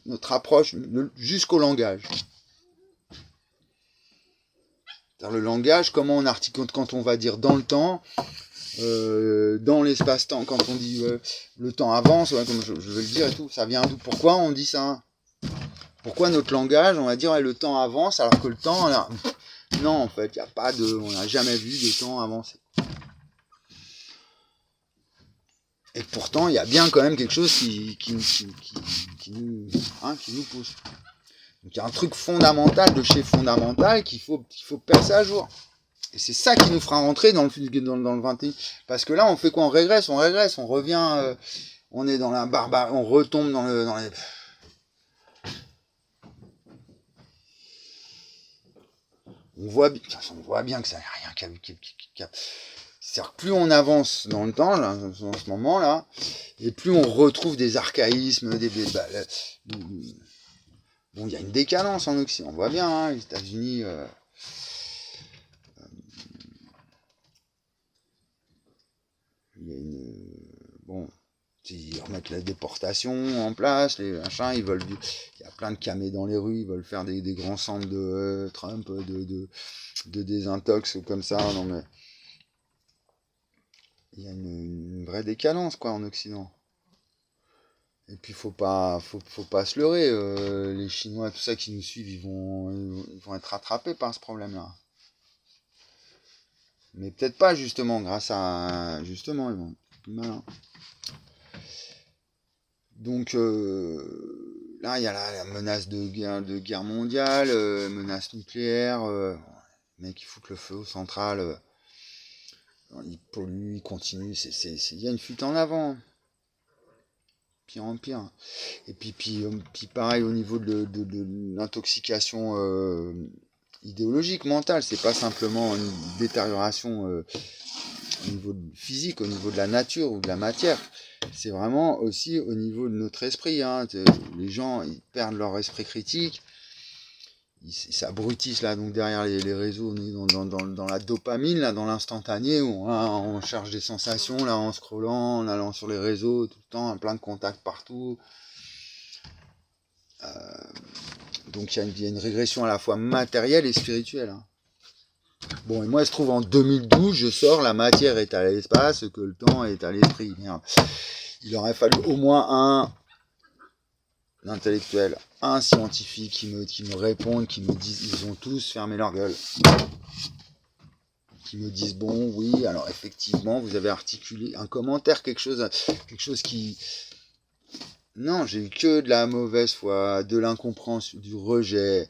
Notre approche jusqu'au langage. C'est-à-dire le langage, comment on articule quand on va dire dans le temps, dans l'espace-temps, quand on dit le temps avance, ouais, comme je vais le dire et tout, ça vient d'où? Pourquoi on dit ça? Pourquoi notre langage, on va dire ouais, le temps avance alors que le temps, là, non en fait, il y a pas de, on n'a jamais vu de temps avancer. Et pourtant, il y a bien quand même quelque chose qui nous pousse. Donc il y a un truc fondamental de chez fondamental qu'il faut percer à jour. Et c'est ça qui nous fera rentrer dans le 21. Parce que là, on fait quoi? On régresse, on revient, on est dans la barbarie, on retombe dans les... On voit bien que ça n'a rien qu'à... C'est-à-dire que plus on avance dans le temps, là, en ce moment-là, et plus on retrouve des archaïsmes, bon, il y a une décadence en Occident, on voit bien, hein, les États-Unis... il y a une... Bon... Ils remettent la déportation en place, les machins, il y a plein de camés dans les rues, ils veulent faire des grands centres de Trump, de désintox ou comme ça, non mais... Il y a une vraie décadence, quoi, en Occident. Et puis, faut pas se leurrer, les Chinois, tout ça qui nous suivent, ils vont être rattrapés par ce problème-là. Mais peut-être pas, justement, grâce à... Justement, ils vont être plus malins. Donc là, il y a la menace de guerre mondiale, menace nucléaire. Les mecs, ils foutent le feu aux centrales. Ils polluent, ils continuent. Il y a une fuite en avant. Pire en pire. Et puis pareil, au niveau de l'intoxication idéologique, mentale, c'est pas simplement une détérioration au niveau physique, au niveau de la nature ou de la matière. C'est vraiment aussi au niveau de notre esprit. Hein. Les gens, ils perdent leur esprit critique. Ils s'abrutissent là, donc derrière les réseaux, on est dans la dopamine, là, dans l'instantané, où on cherche des sensations, là, en scrollant, en allant sur les réseaux, tout le temps, plein de contacts partout. Donc il y a une régression à la fois matérielle et spirituelle. Hein. Bon, et moi, il se trouve en 2012, je sors, la matière est à l'espace, que le temps est à l'esprit. Merde. Il aurait fallu au moins un intellectuel, un scientifique qui me répondent, qui me disent, ils ont tous fermé leur gueule. Qui me disent, bon, oui, alors effectivement, vous avez articulé un commentaire, quelque chose qui... Non, j'ai eu que de la mauvaise foi, de l'incompréhension, du rejet,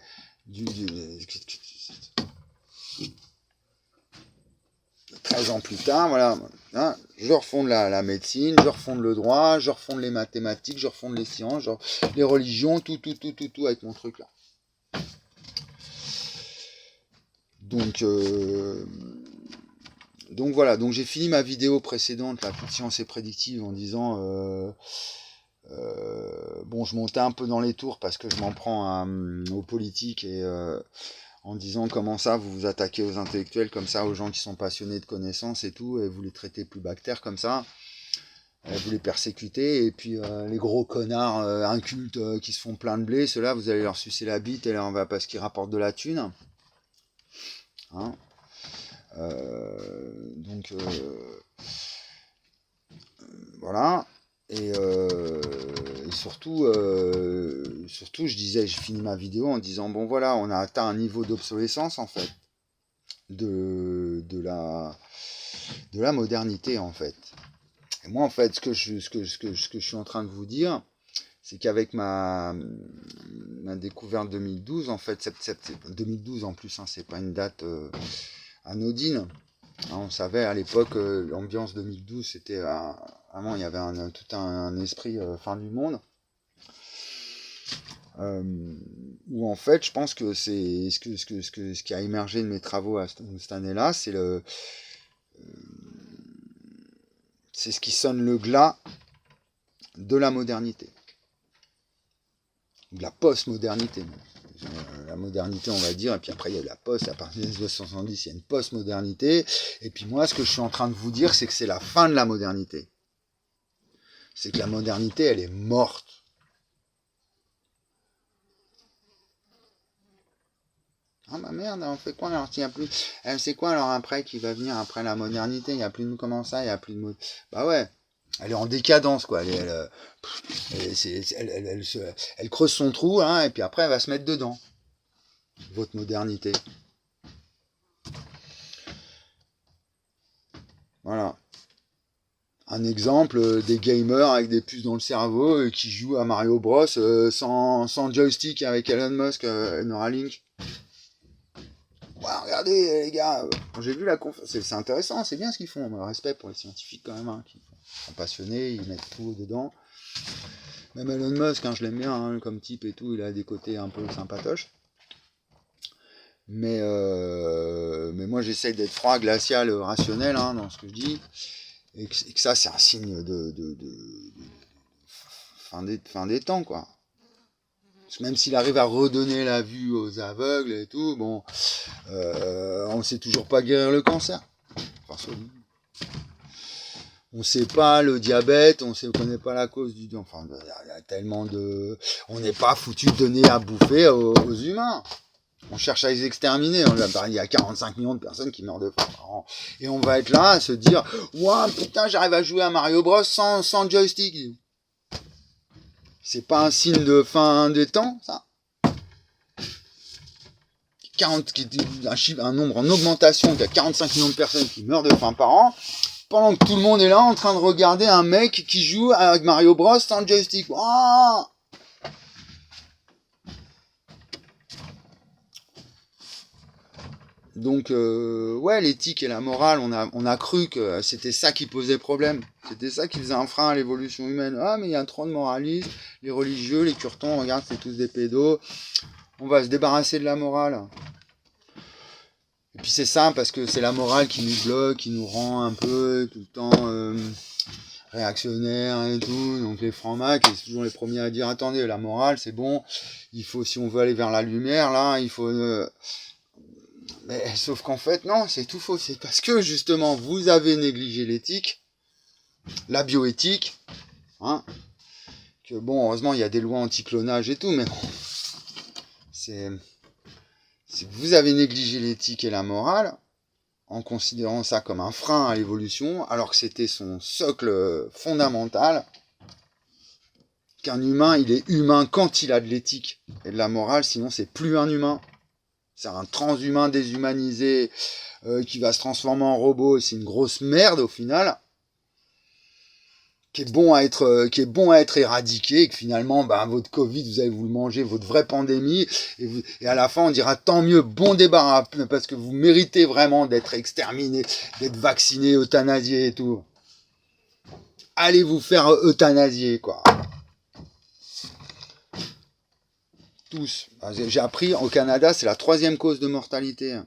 13 ans plus tard, voilà, hein, je refonde la médecine, je refonde le droit, je refonde les mathématiques, je refonde les sciences, les religions, tout avec mon truc là. Donc voilà, donc j'ai fini ma vidéo précédente, la toute science et prédictive, en disant bon, je montais un peu dans les tours parce que je m'en prends aux politiques et en disant comment ça vous vous attaquez aux intellectuels comme ça, aux gens qui sont passionnés de connaissances et tout, et vous les traitez plus bactères comme ça, vous les persécutez, et puis les gros connards incultes qui se font plein de blé, ceux-là vous allez leur sucer la bite et là on va parce qu'ils rapportent de la thune. Hein, donc voilà. Et surtout, je disais, j'ai fini ma vidéo en disant bon voilà, on a atteint un niveau d'obsolescence en fait de la modernité en fait. Et moi en fait, ce que je suis en train de vous dire, c'est qu'avec ma découverte 2012 en fait, 2012 en plus, hein, c'est pas une date anodine. Hein, on savait à l'époque, l'ambiance 2012, c'était vraiment, il y avait tout un esprit fin du monde. Où en fait, je pense que c'est ce qui a émergé de mes travaux cette année-là, c'est ce qui sonne le glas de la modernité, de la post-modernité. La modernité, on va dire, et puis après il y a la post, à partir des 1970, il y a une post-modernité, et puis moi, ce que je suis en train de vous dire, c'est que c'est la fin de la modernité. C'est que la modernité, elle est morte. Ah bah merde, on fait quoi alors? Il y a plus. C'est quoi alors après qui va venir après la modernité? Il n'y a plus de comment ça, il n'y a plus de bah ouais. Elle est en décadence quoi. Elle creuse son trou hein, et puis après elle va se mettre dedans. Votre modernité. Voilà. Un exemple des gamers avec des puces dans le cerveau qui jouent à Mario Bros sans joystick avec Elon Musk et Neuralink. Ouais, regardez les gars, j'ai vu la conférence, c'est intéressant, c'est bien ce qu'ils font, respect pour les scientifiques quand même, hein, qui sont passionnés, ils mettent tout dedans. Même Elon Musk, hein, je l'aime bien hein, comme type et tout, il a des côtés un peu sympatoches. Mais moi j'essaye d'être froid, glacial, rationnel hein, dans ce que je dis. Et que ça c'est un signe de fin des temps quoi. Parce que même s'il arrive à redonner la vue aux aveugles et tout, bon, on ne sait toujours pas guérir le cancer. Enfin, on ne sait pas le diabète, on ne connaît pas la cause du... Enfin, il y a tellement de... On n'est pas foutu de donner à bouffer aux humains. On cherche à les exterminer. Il y a 45 millions de personnes qui meurent de faim par an. Et on va être là à se dire « Ouah, putain, j'arrive à jouer à Mario Bros sans joystick !» C'est pas un signe de fin des temps, ça? Un nombre en augmentation, il y a 45 millions de personnes qui meurent de faim par an, pendant que tout le monde est là en train de regarder un mec qui joue avec Mario Bros sans joystick. Oh donc, ouais, l'éthique et la morale, on a cru que c'était ça qui posait problème. C'était ça qui faisait un frein à l'évolution humaine. Ah, mais il y a trop de moralisme. Les religieux, les curtons, regarde, c'est tous des pédos. On va se débarrasser de la morale. Et puis c'est ça, parce que c'est la morale qui nous bloque, qui nous rend un peu tout le temps réactionnaires et tout. Donc les francs-macs, c'est toujours les premiers à dire, attendez, la morale, c'est bon. Il faut, si on veut aller vers la lumière, là, il faut... Mais sauf qu'en fait, non, c'est tout faux. C'est parce que, justement, vous avez négligé l'éthique, la bioéthique, hein, que bon, heureusement, il y a des lois anti-clonage et tout, mais bon, c'est que vous avez négligé l'éthique et la morale, en considérant ça comme un frein à l'évolution, alors que c'était son socle fondamental, qu'un humain, il est humain quand il a de l'éthique et de la morale, sinon c'est plus un humain. C'est un transhumain déshumanisé qui va se transformer en robot, et c'est une grosse merde au final, qui est bon à être éradiqué, et que finalement, ben, votre Covid, vous allez vous le manger, votre vraie pandémie, et à la fin, on dira tant mieux, bon débarras, parce que vous méritez vraiment d'être exterminé, d'être vacciné, euthanasié et tout. Allez vous faire euthanasier, quoi. Tous. J'ai appris, au Canada, c'est la 3e cause de mortalité, hein,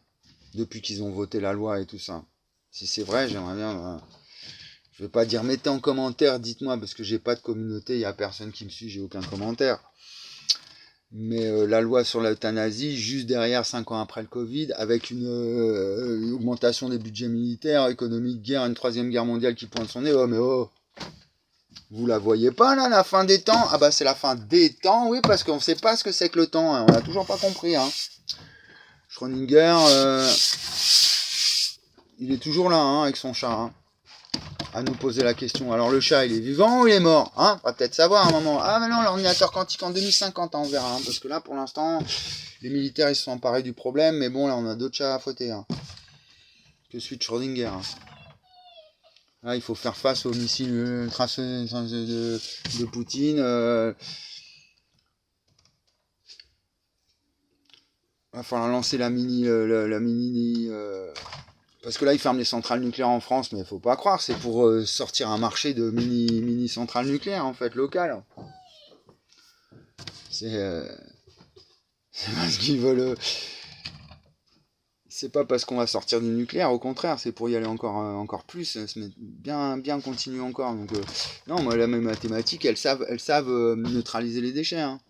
depuis qu'ils ont voté la loi et tout ça. Si c'est vrai, j'aimerais bien... Je ne vais pas dire mettez en commentaire, dites-moi, parce que j'ai pas de communauté, il n'y a personne qui me suit, j'ai aucun commentaire. Mais la loi sur l'euthanasie, juste derrière, 5 ans après le Covid, avec une augmentation des budgets militaires, économique, guerre, une 3e guerre mondiale qui pointe son nez, oh mais oh, vous la voyez pas là, la fin des temps? Ah bah c'est la fin des temps, oui, parce qu'on ne sait pas ce que c'est que le temps, hein. On n'a toujours pas compris. Hein. Schrödinger, il est toujours là hein, avec son chat, hein, à nous poser la question. Alors le chat, il est vivant ou il est mort hein? On va peut-être savoir à un moment. Ah mais non, l'ordinateur quantique en 2050, hein, on verra, hein, parce que là pour l'instant, les militaires ils se sont emparés du problème, mais bon là on a d'autres chats à fouetter. Hein, que celui de Schrödinger. Hein. Là, il faut faire face aux missiles tracés de Poutine. Il va falloir lancer la mini... parce que là, ils ferment les centrales nucléaires en France, mais il faut pas croire. C'est pour sortir un marché de mini centrales nucléaires, en fait, locales. C'est parce qu'ils veulent... C'est pas parce qu'on va sortir du nucléaire, au contraire, c'est pour y aller encore plus, bien continuer encore. Donc, non, moi, la même mathématique, elles savent neutraliser les déchets. Hein.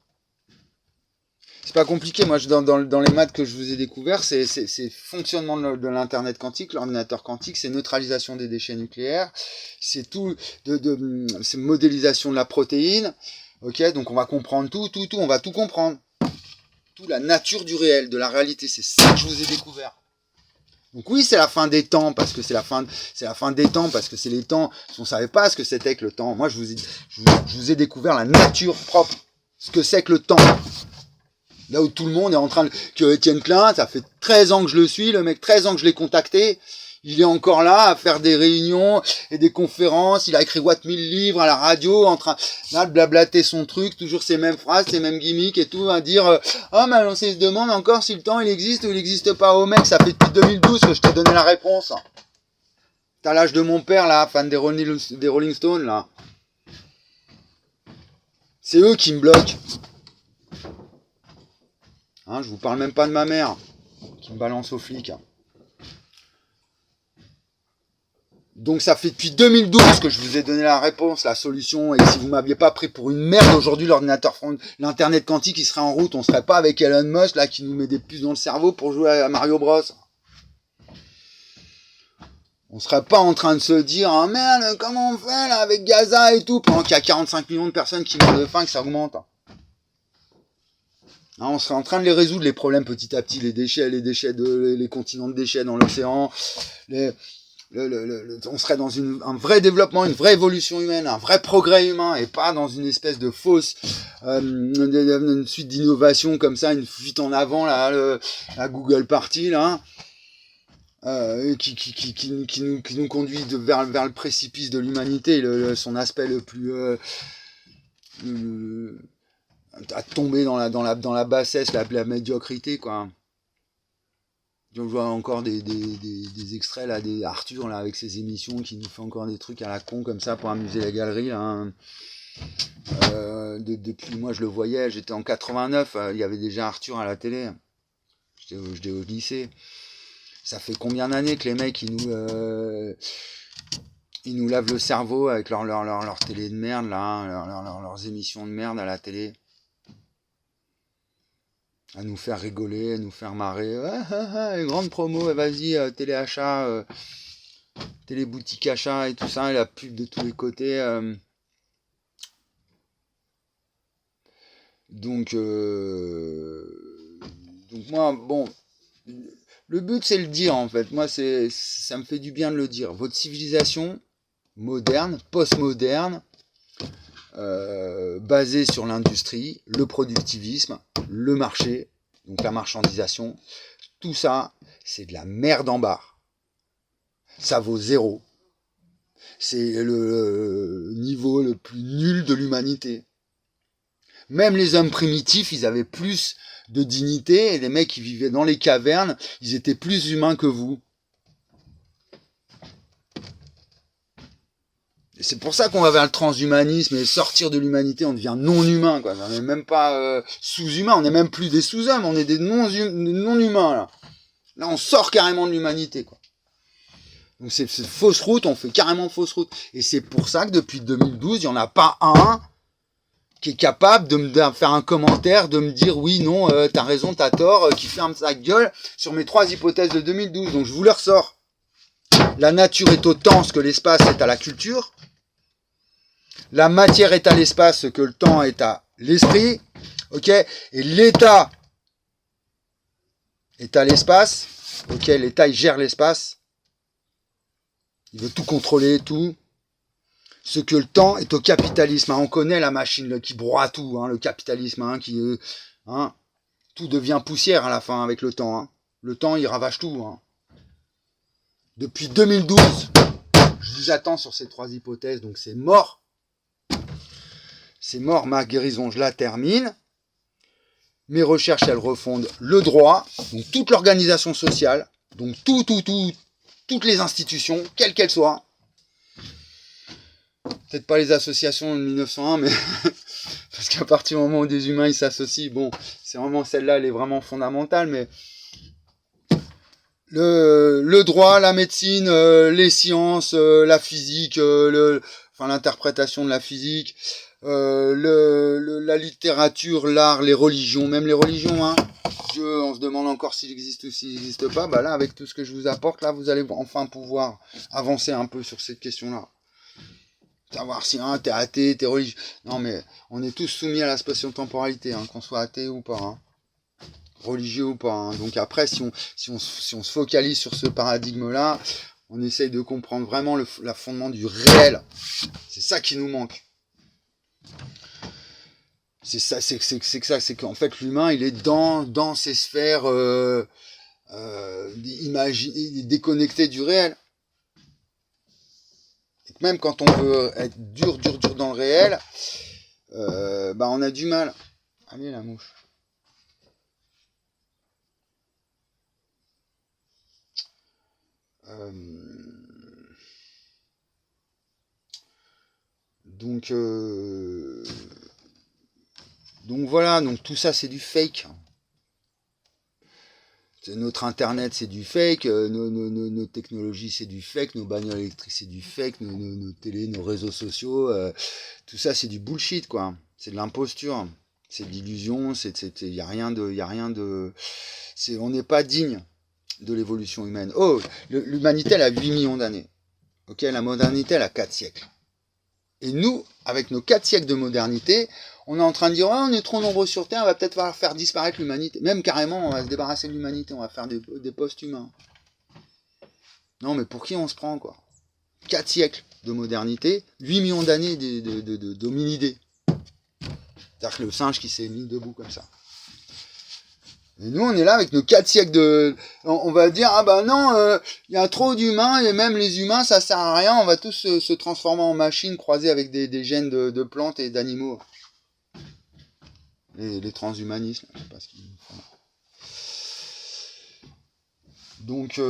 C'est pas compliqué, moi, dans les maths que je vous ai découvert, c'est fonctionnement de l'internet quantique, l'ordinateur quantique, c'est neutralisation des déchets nucléaires, c'est tout, c'est modélisation de la protéine, ok, donc on va comprendre tout, on va tout comprendre. tout la nature du réel, de la réalité. C'est ça que je vous ai découvert. Donc oui, c'est la fin des temps, parce que c'est la fin des temps, parce que c'est les temps. On ne savait pas ce que c'était que le temps. Moi, je vous ai découvert la nature propre, ce que c'est que le temps. Là où tout le monde est en train de... Que Étienne Klein, ça fait 13 ans que je le suis, le mec, 13 ans que je l'ai contacté. Il est encore là à faire des réunions et des conférences. Il a écrit what 1000 livres à la radio, en train là, de blablater son truc, toujours ces mêmes phrases, ces mêmes gimmicks et tout, à dire ah mais on se demande encore si le temps il existe ou il n'existe pas. Oh mec, ça fait depuis 2012 que je t'ai donné la réponse. T'as l'âge de mon père là, fan des Rolling Stones là. C'est eux qui me bloquent. Hein, je vous parle même pas de ma mère qui me balance aux flics. Donc ça fait depuis 2012 que je vous ai donné la réponse, la solution, et si vous m'aviez pas pris pour une merde aujourd'hui, l'internet quantique il serait en route, on serait pas avec Elon Musk là qui nous met des puces dans le cerveau pour jouer à Mario Bros. On serait pas en train de se dire ah merde, comment on fait là avec Gaza et tout, pendant qu'il y a 45 millions de personnes qui meurent de faim, que ça augmente. Hein, on serait en train de les résoudre les problèmes petit à petit, les déchets, les continents de déchets dans l'océan, on serait dans un vrai développement, une vraie évolution humaine, un vrai progrès humain, et pas dans une espèce de fausse une suite d'innovations comme ça, une fuite en avant là, la Google Party là, qui nous conduit vers le précipice de l'humanité, son aspect le plus à tomber dans la bassesse, la médiocrité quoi. Je vois encore des extraits là, des Arthur là avec ses émissions qui nous fait encore des trucs à la con comme ça pour amuser la galerie là. Depuis moi je le voyais, j'étais en 89, il y avait déjà Arthur à la télé. J'étais au lycée. Ça fait combien d'années que les mecs ils nous lavent le cerveau avec leur télé de merde là, leurs émissions de merde à la télé. À nous faire rigoler, à nous faire marrer. Les grandes promos, vas-y, téléachat, téléboutique achat et tout ça, et la pub de tous les côtés. Donc moi, bon, le but c'est le dire en fait. Moi, ça me fait du bien de le dire. Votre civilisation moderne, post-moderne, basé sur l'industrie, le productivisme, le marché, donc la marchandisation, tout ça, c'est de la merde en barre. Ça vaut zéro. C'est le niveau le plus nul de l'humanité. Même les hommes primitifs, ils avaient plus de dignité, et les mecs qui vivaient dans les cavernes, ils étaient plus humains que vous. Et c'est pour ça qu'on va vers le transhumanisme et sortir de l'humanité, on devient non-humain, quoi. On n'est même pas sous-humain, on n'est même plus des sous-hommes, on est des non-humains, là. Là, on sort carrément de l'humanité, quoi. Donc c'est fausse route, on fait carrément fausse route. Et c'est pour ça que depuis 2012, il n'y en a pas un qui est capable de me faire un commentaire, de me dire oui, non, t'as raison, t'as tort, qui ferme sa gueule sur mes 3 hypothèses de 2012. Donc je vous le ressors. La nature est au temps ce que l'espace est à la culture. La matière est à l'espace ce que le temps est à l'esprit. Ok. Et l'état est à l'espace. Ok. L'état, il gère l'espace. Il veut tout contrôler, tout. Ce que le temps est au capitalisme. On connaît la machine qui broie tout, le capitalisme, tout devient poussière à la fin avec le temps. Le temps, il ravage tout. Depuis 2012, je vous attends sur ces 3 hypothèses, donc c'est mort. C'est mort, ma guérison, je la termine. Mes recherches, elles refondent le droit, donc toute l'organisation sociale, donc toutes les institutions, quelles qu'elles soient. Peut-être pas les associations de 1901, mais parce qu'à partir du moment où des humains ils s'associent, bon, c'est vraiment celle-là, elle est vraiment fondamentale, mais le droit, la médecine, les sciences, la physique, l'interprétation de la physique, la littérature, l'art, les religions, même les religions, Dieu, on se demande encore s'il existe ou s'il n'existe pas. Bah là, avec tout ce que je vous apporte, là, vous allez enfin pouvoir avancer un peu sur cette question-là. Savoir si t'es athée, t'es religieux. Non, mais on est tous soumis à la spatio-temporalité, qu'on soit athée ou pas. religieux ou pas. Hein. Donc après, si on se focalise sur ce paradigme-là, on essaye de comprendre vraiment le fondement du réel. C'est ça qui nous manque. C'est ça, c'est qu'en fait l'humain, il est dans ces sphères déconnectées du réel. Et même quand on veut être dur dans le réel, on a du mal. Allez la mouche. Donc voilà, donc tout ça c'est du fake. Notre internet c'est du fake, nos technologies c'est du fake, nos bagnoles électriques c'est du fake, nos télés, nos réseaux sociaux, tout ça c'est du bullshit quoi. C'est de l'imposture, c'est de l'illusion, y a rien de, on n'est pas digne de l'évolution humaine. Oh, l'humanité elle a 8 millions d'années. Ok, la modernité elle a 4 siècles. Et nous, avec nos 4 siècles de modernité, on est en train de dire, on est trop nombreux sur Terre, on va peut-être falloir faire disparaître l'humanité. Même carrément, on va se débarrasser de l'humanité, on va faire des post-humains. Non, mais pour qui on se prend, quoi? 4 siècles de modernité, 8 millions d'années d'hominidés. C'est-à-dire que le singe qui s'est mis debout comme ça. Et nous, on est là avec nos 4 siècles de... On va dire, non, y a trop d'humains, et même les humains, ça sert à rien, on va tous se transformer en machines croisées avec des gènes de plantes et d'animaux. Les transhumanismes, je sais pas ce qu'ils font. Donc,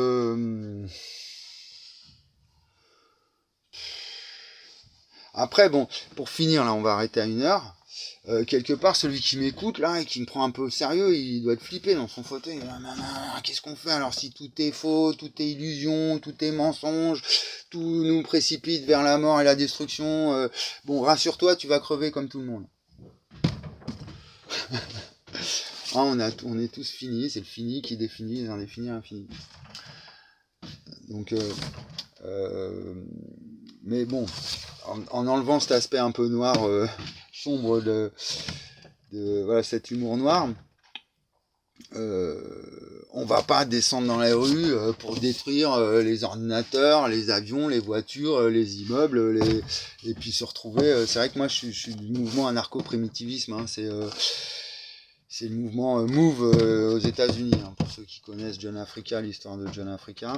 après, bon, pour finir, là, on va arrêter à 1 heure. Quelque part, celui qui m'écoute, là, et qui me prend un peu au sérieux, il doit être flippé dans son fauteuil. Qu'est-ce qu'on fait alors si tout est faux, tout est illusion, tout est mensonge, tout nous précipite vers la mort et la destruction. Bon, rassure-toi, tu vas crever comme tout le monde. On est tous finis, c'est le fini qui définit les indéfinis à l'infini. Donc, mais bon, en enlevant cet aspect un peu noir, sombre de voilà, cet humour noir, on va pas descendre dans la rue pour détruire les ordinateurs, les avions, les voitures, les immeubles, et puis se retrouver. C'est vrai que moi je suis du mouvement anarcho-primitivisme, hein, c'est le mouvement Move aux États-Unis, hein, pour ceux qui connaissent John Africa, l'histoire de John Africa.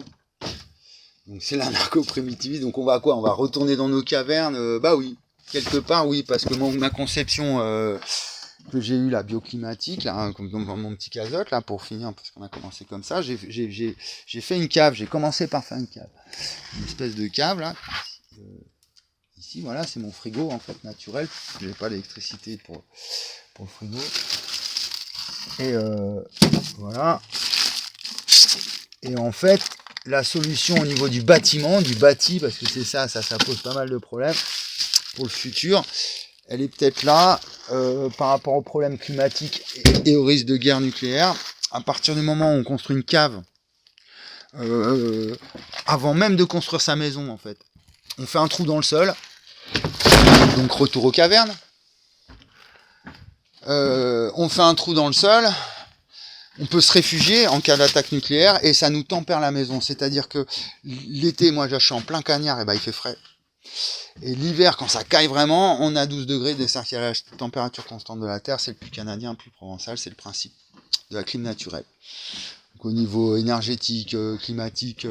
Donc c'est l'anarcho-primitivisme. Donc on va quoi? On va retourner dans nos cavernes. Bah oui, quelque part oui, parce que ma conception que j'ai eue, la bioclimatique, là, hein, comme dans mon petit casote, là, pour finir, parce qu'on a commencé comme ça, j'ai fait une cave. J'ai commencé par faire une cave, une espèce de cave là. Ici, voilà, c'est mon frigo en fait naturel. J'ai pas d'électricité pour le frigo. Et voilà. Et en fait, la solution au niveau du bâtiment, du bâti, parce que c'est ça pose pas mal de problèmes pour le futur, elle est peut-être là par rapport aux problèmes climatiques et au risque de guerre nucléaire. À partir du moment où on construit une cave, avant même de construire sa maison, en fait, on fait un trou dans le sol, donc retour aux cavernes. On fait un trou dans le sol, on peut se réfugier en cas d'attaque nucléaire et ça nous tempère la maison. C'est-à-dire que l'été, moi je suis en plein cagnard, et il fait frais. Et l'hiver, quand ça caille vraiment, on a 12 degrés, c'est-à-dire qu'il y a la température constante de la Terre, c'est le plus canadien, le plus provençal, c'est le principe de la clim naturelle. Donc au niveau énergétique, climatique,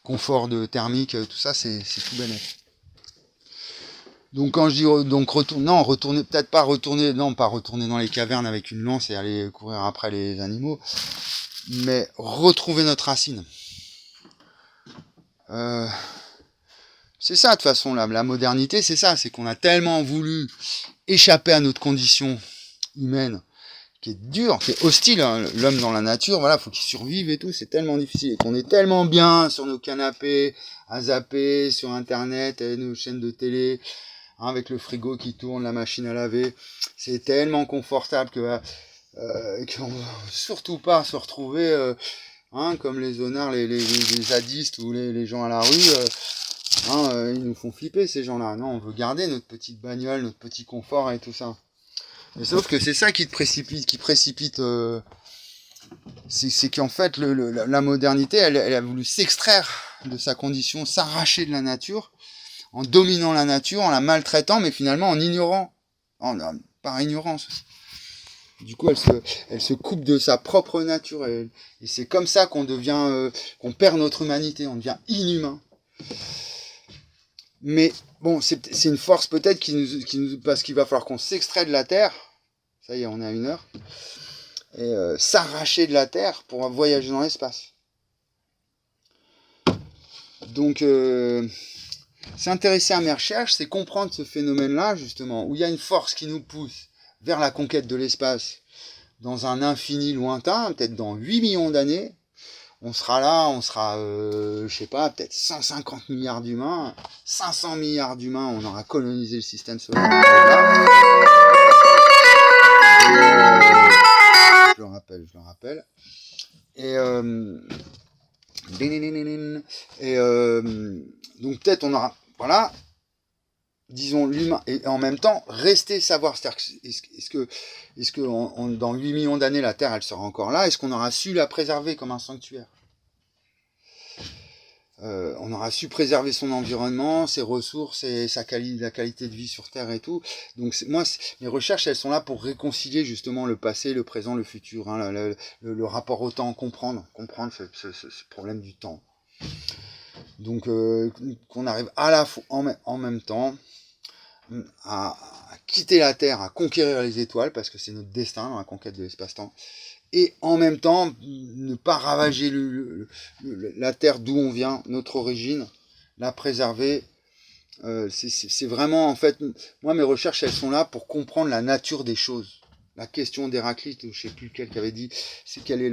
confort thermique, tout ça, c'est tout bénéfique. Donc quand je dis retourner, peut-être pas retourner dans les cavernes avec une lance et aller courir après les animaux, mais retrouver notre racine. C'est ça de toute façon, la modernité, c'est ça, c'est qu'on a tellement voulu échapper à notre condition humaine, qui est dure, qui est hostile, hein. L'homme dans la nature, voilà, faut qu'il survive et tout, c'est tellement difficile, et qu'on est tellement bien sur nos canapés, à zapper, sur internet, nos chaînes de télé, hein, avec le frigo qui tourne, la machine à laver, c'est tellement confortable qu'on va surtout pas se retrouver comme les zonards, les zadistes ou les gens à la rue, ils nous font flipper ces gens-là. Non, on veut garder notre petite bagnole, notre petit confort et tout ça. Mais sauf que c'est ça qui précipite c'est qu'en fait, la modernité, elle a voulu s'extraire de sa condition, s'arracher de la nature, en dominant la nature, en la maltraitant, mais finalement en ignorant, par ignorance. Du coup, elle se coupe de sa propre nature, et c'est comme ça qu'on devient, qu'on perd notre humanité, on devient inhumain. Mais bon, c'est une force peut-être parce qu'il va falloir qu'on s'extrait de la Terre. Ça y est, on est à 1 heure. Et s'arracher de la Terre pour voyager dans l'espace. Donc, s'intéresser à mes recherches, c'est comprendre ce phénomène-là, justement, où il y a une force qui nous pousse vers la conquête de l'espace dans un infini lointain, peut-être dans 8 millions d'années. On sera là, je sais pas, peut-être 150 milliards d'humains, 500 milliards d'humains, on aura colonisé le système solaire. Je le rappelle. Et donc peut-être on aura, voilà, disons l'humain, et en même temps rester savoir, c'est-à-dire est-ce que dans 8 millions d'années la Terre elle sera encore là, est-ce qu'on aura su la préserver comme un sanctuaire, on aura su préserver son environnement, ses ressources et la qualité de vie sur Terre et tout. Donc mes recherches elles sont là pour réconcilier justement le passé, le présent, le futur, hein, le rapport au temps, comprendre ce problème du temps. Donc qu'on arrive à la fois en même temps à quitter la Terre, à conquérir les étoiles, parce que c'est notre destin dans la conquête de l'espace-temps, et en même temps ne pas ravager la Terre d'où on vient, notre origine, la préserver. C'est vraiment, en fait, moi mes recherches elles sont là pour comprendre la nature des choses. La question d'Héraclite, ou je sais plus lequel qui avait dit, c'est quelle est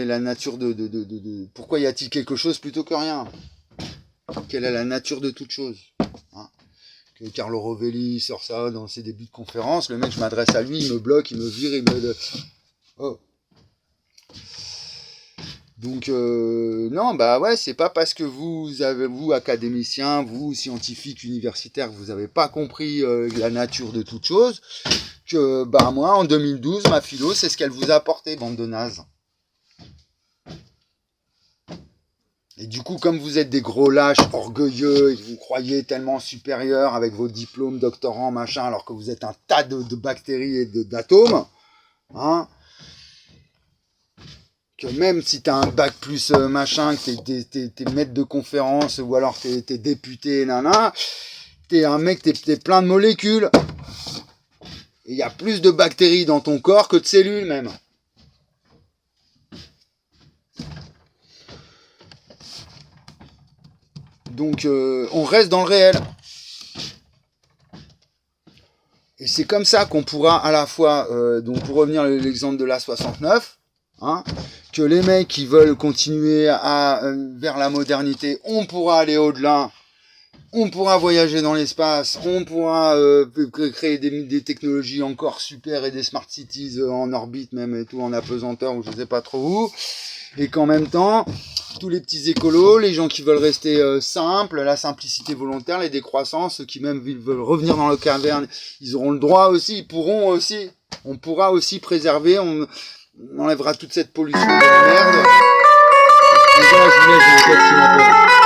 la nature de pourquoi y a-t-il quelque chose plutôt que rien? Quelle est la nature de toute chose, hein? Que Carlo Rovelli sort ça dans ses débuts de conférence, le mec, je m'adresse à lui, il me bloque, il me vire, il me... Oh. Donc, non, bah ouais, c'est pas parce que vous académiciens, vous scientifiques, universitaires, vous avez pas compris la nature de toute chose, que, bah moi, en 2012, ma philo, c'est ce qu'elle vous a apporté, bande de nazes. Et du coup, comme vous êtes des gros lâches orgueilleux, et vous croyez tellement supérieurs avec vos diplômes doctorants, machin, alors que vous êtes un tas de bactéries et d'atomes, hein, que même si t'as un bac plus machin, que t'es maître de conférence, ou alors t'es député, nana, t'es un mec, t'es plein de molécules. Et il y a plus de bactéries dans ton corps que de cellules même. Donc on reste dans le réel. Et c'est comme ça qu'on pourra à la fois, donc pour revenir à l'exemple de l'A69, hein, que les mecs qui veulent continuer vers la modernité, on pourra aller au-delà, on pourra voyager dans l'espace, on pourra créer des technologies encore super et des smart cities en orbite même et tout, en apesanteur ou je sais pas trop où. Et qu'en même temps, tous les petits écolos, les gens qui veulent rester simples, la simplicité volontaire, les décroissants, ceux qui même veulent revenir dans le caverne, ils auront le droit aussi, ils pourront aussi, on pourra aussi préserver, on enlèvera toute cette pollution de merde. Et voilà, je vous laisse, j'ai un pote qui m'appelle.